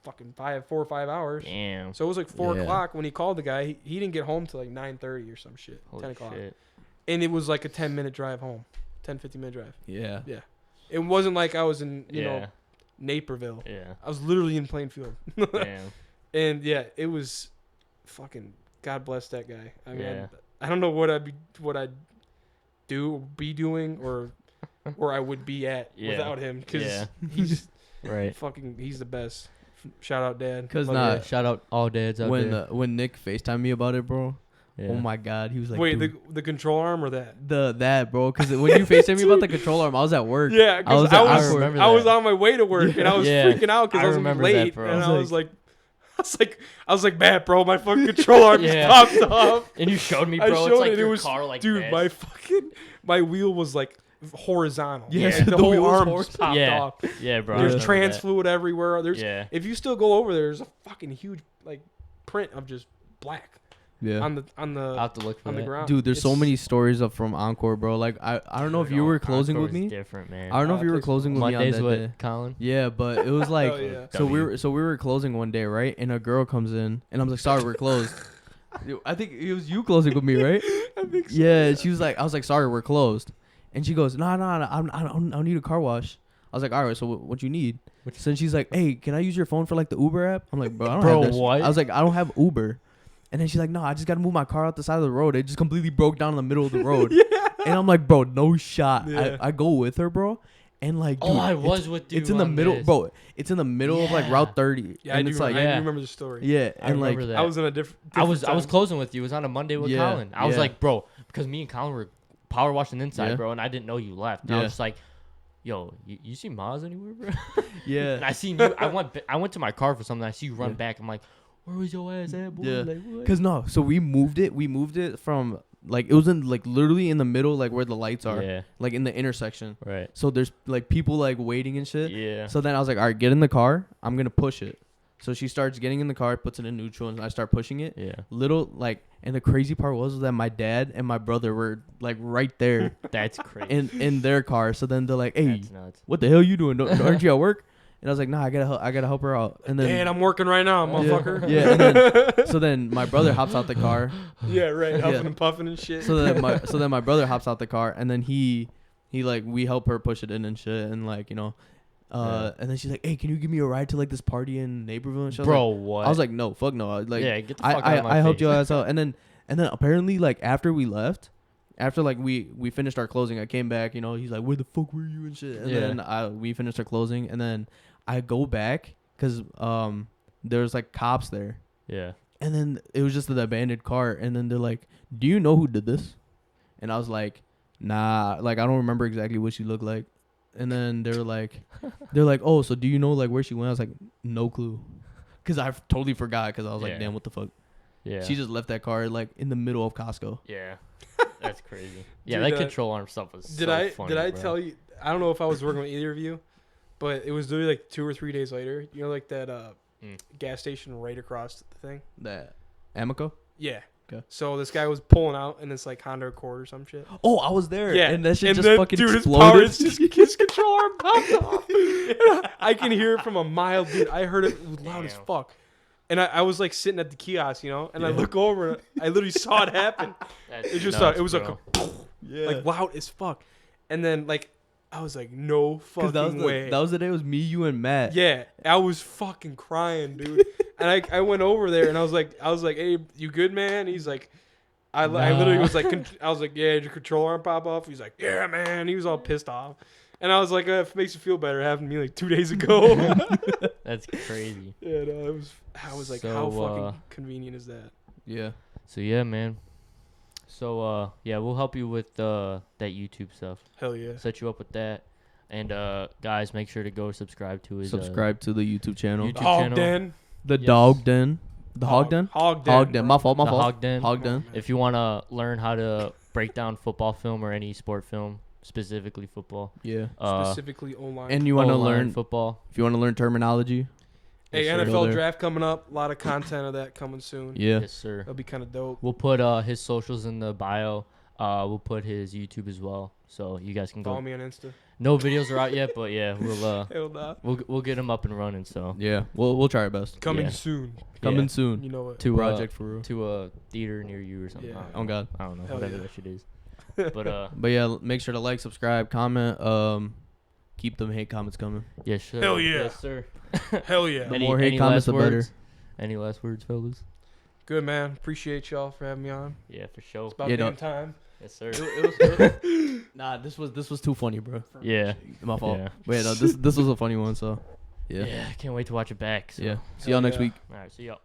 fucking 4 or 5 hours. Damn. So it was like 4 Yeah. o'clock when he called the guy. He didn't get home till like 9:30 or some shit. Holy 10 o'clock. shit. And it was like a 10-minute drive home. 15-minute drive. Yeah. It wasn't like I was in, Yeah. Naperville. Yeah. I was literally in Plainfield. Damn. And yeah, it was fucking, God bless that guy. I mean, Yeah. I don't know what I'd be doing or where I would be at Yeah. without him, because Yeah. he's Right. fucking, he's the best. Shout out, Dad. 'Cause Love nah, you. Yeah, shout out all dads out When there. when Nick FaceTimed me about it, bro. Yeah. Oh my god, he was like, Wait, dude, the control arm or that? that bro, because when you FaceTimed me about the control arm, I was at work. Yeah, I because was I at was, Awkward. remember I was that. on my way to work and I was Yeah. freaking out because I I was remember late, that, bro. and I I was was like, Matt, bro, my fucking control arm Yeah. just popped off. And you showed me, I bro. showed It's like it. It your was, car, like dude, this. my wheel was like horizontal. Yes, the the whole wheel was arm hor- just popped Yeah. off. Yeah, bro. I There's remember trans that. fluid everywhere. There's Yeah. if you still go over there, there's a fucking huge like print of just black Yeah. on the I'll have to look for on the that. ground. Dude, there's so It's- many stories up from Encore, bro. Like I don't know if Dude, you all were closing with Concour's me. different, man. I don't know if that you were place closing with me Mondays on that with day. Colin. Yeah, but it was like Hell yeah. so W. we were closing one day, right? And a girl comes in, and I'm like, sorry, we're closed. I think it was you closing with me, right? I think so. Yeah, she was like, I was like, sorry, we're closed. And she goes, no, I don't need a car wash. I was like, all right, so what you need? So then she's like, hey, can I use your phone for like the Uber app? I'm like, bro, I don't Bro, have that. what? I was like, I don't have Uber. And then she's like, no, I just got to move my car out the side of the road. It just completely broke down in the middle of the road. And I'm like, bro, no shot. Yeah. I go with her, bro. And like, dude, Oh, I it's- was with you. It's in the on middle, this. bro. It's in the middle of like Yeah. Route 30. Yeah, I and do it's remember, like, I yeah. do remember the story. yeah, I and like, remember that. I was in a different. I was time. closing with you. It was on a Monday with Yeah, Colin. I was yeah. like, bro, because me and Colin were power washing inside, Yeah. bro, and I didn't know you left. And I Yeah. was just like, yo, you see Maz anywhere, bro? yeah. And I seen you. I went to my car for something. I see you run Yeah. back. I'm like, where was your ass at, boy? Yeah. Like, what? Cause no, so we moved it from like it was in like literally in the middle, like where the lights are, Yeah. like in the intersection. Right. So there's like people like waiting and shit. Yeah. So then I was like, all right, get in the car. I'm gonna push it. So she starts getting in the car, puts it in neutral, and I start pushing it. Yeah. Little like, and the crazy part was that my dad and my brother were like right there That's crazy. in their car. So then they're like, hey, That's nuts. what the hell you doing? Aren't you at work? And I was like, nah, I gotta help her out. And then Man, I'm working right now, motherfucker. Yeah, and then, so then my brother hops out the car. Yeah, right. Huffing Yeah. and puffing and shit. So then my brother hops out the car, and then he like we help her push it in and shit, and like Yeah. and then she's like, hey, can you give me a ride to like this party in Naperville and shit? Bro, what? I was like, no, fuck no. Like, yeah, get the fuck out of my I helped face. your ass out, and then apparently like after we left. After like we finished our closing, I came back. He's like, "Where the fuck were you?" and shit. And Yeah. then we finished our closing, and then I go back because there was like cops there, Yeah. and then it was just the abandoned car. And then they're like, "Do you know who did this?" And I was like, nah, like I don't remember exactly what she looked like. And then they're like, oh, so do you know like where she went? I was like, no clue, cause I totally forgot. Cause I was like, Yeah. damn, what the fuck? Yeah. She just left that car like in the middle of Costco. Yeah. That's crazy. Yeah, Dude, that control arm stuff was Did so I funny, did I bro. tell you? I don't know if I was working with either of you, but it was literally like 2 or 3 days later. You know, like that gas station right across the thing. That Amico. Yeah. Okay. So this guy was pulling out in this like Honda Accord or some shit. Oh, I was there. Yeah, and that shit and just then, fucking dude, exploded. his control arm popped off. I can hear it from a mile, dude. I heard it was loud as Damn. fuck. And I was like sitting at the kiosk, you know, and I Yeah. look over, and I literally saw it happen. That's It just nuts, it was bro. like loud as fuck. And then like I was like, no fucking that was way. that was the day it was me, you, and Matt. Yeah, I was fucking crying, dude. And I went over there and I was like, hey, you good, man? He's like, I literally was like, I was like, yeah, did your control arm pop off? He's like, yeah, man. He was all pissed off. And I was like, it makes you feel better having me like 2 days ago. That's crazy. Yeah, no, I was like, So, how fucking convenient is that? Yeah. So yeah, man. So yeah, we'll help you with that YouTube stuff. Hell yeah. Set you up with that. And guys, make sure to go subscribe to his Subscribe to the YouTube channel. YouTube Hog channel. Den. The Yes. Dog Den. The Hog Den? Hog Den. Hog Den. My fault. The Hog Den. Hog Den. If you want to learn how to break down football film or any sport film, specifically football, Yeah. Specifically online. And you want to O-line learn football. if you want to learn terminology. Hey, Yes, sir. Go NFL there. draft coming up. A lot of content of that coming soon. Yeah. Yes, sir. That'll be kind of dope. We'll put his socials in the bio. We'll put his YouTube as well, so you guys can Follow go. me on Insta. No videos are out yet, but yeah, Hell nah. we'll get them up and running. So Yeah. We'll try our best. Coming Yeah. soon. Coming Yeah. soon. You know it. to Project for real. to a theater near you or something. Yeah. I don't Oh know. God. I don't know, Hell whatever yeah. that shit is. But But yeah, make sure to like, subscribe, comment. Keep them hate comments coming. yes, sir. Hell yeah. Yes, sir. Hell yeah. The more hate comments, last the better. words? Any last words, fellas? Good, man. Appreciate y'all for having me on. Yeah, for sure. It's about Yeah, damn no. time. Yes, sir. Nah, this was too funny, bro. Yeah. My fault. Yeah. Wait, no, this was a funny one. So yeah. Yeah, I can't wait to watch it back. So. Yeah. See y'all Hell next yeah. week. All right, see y'all.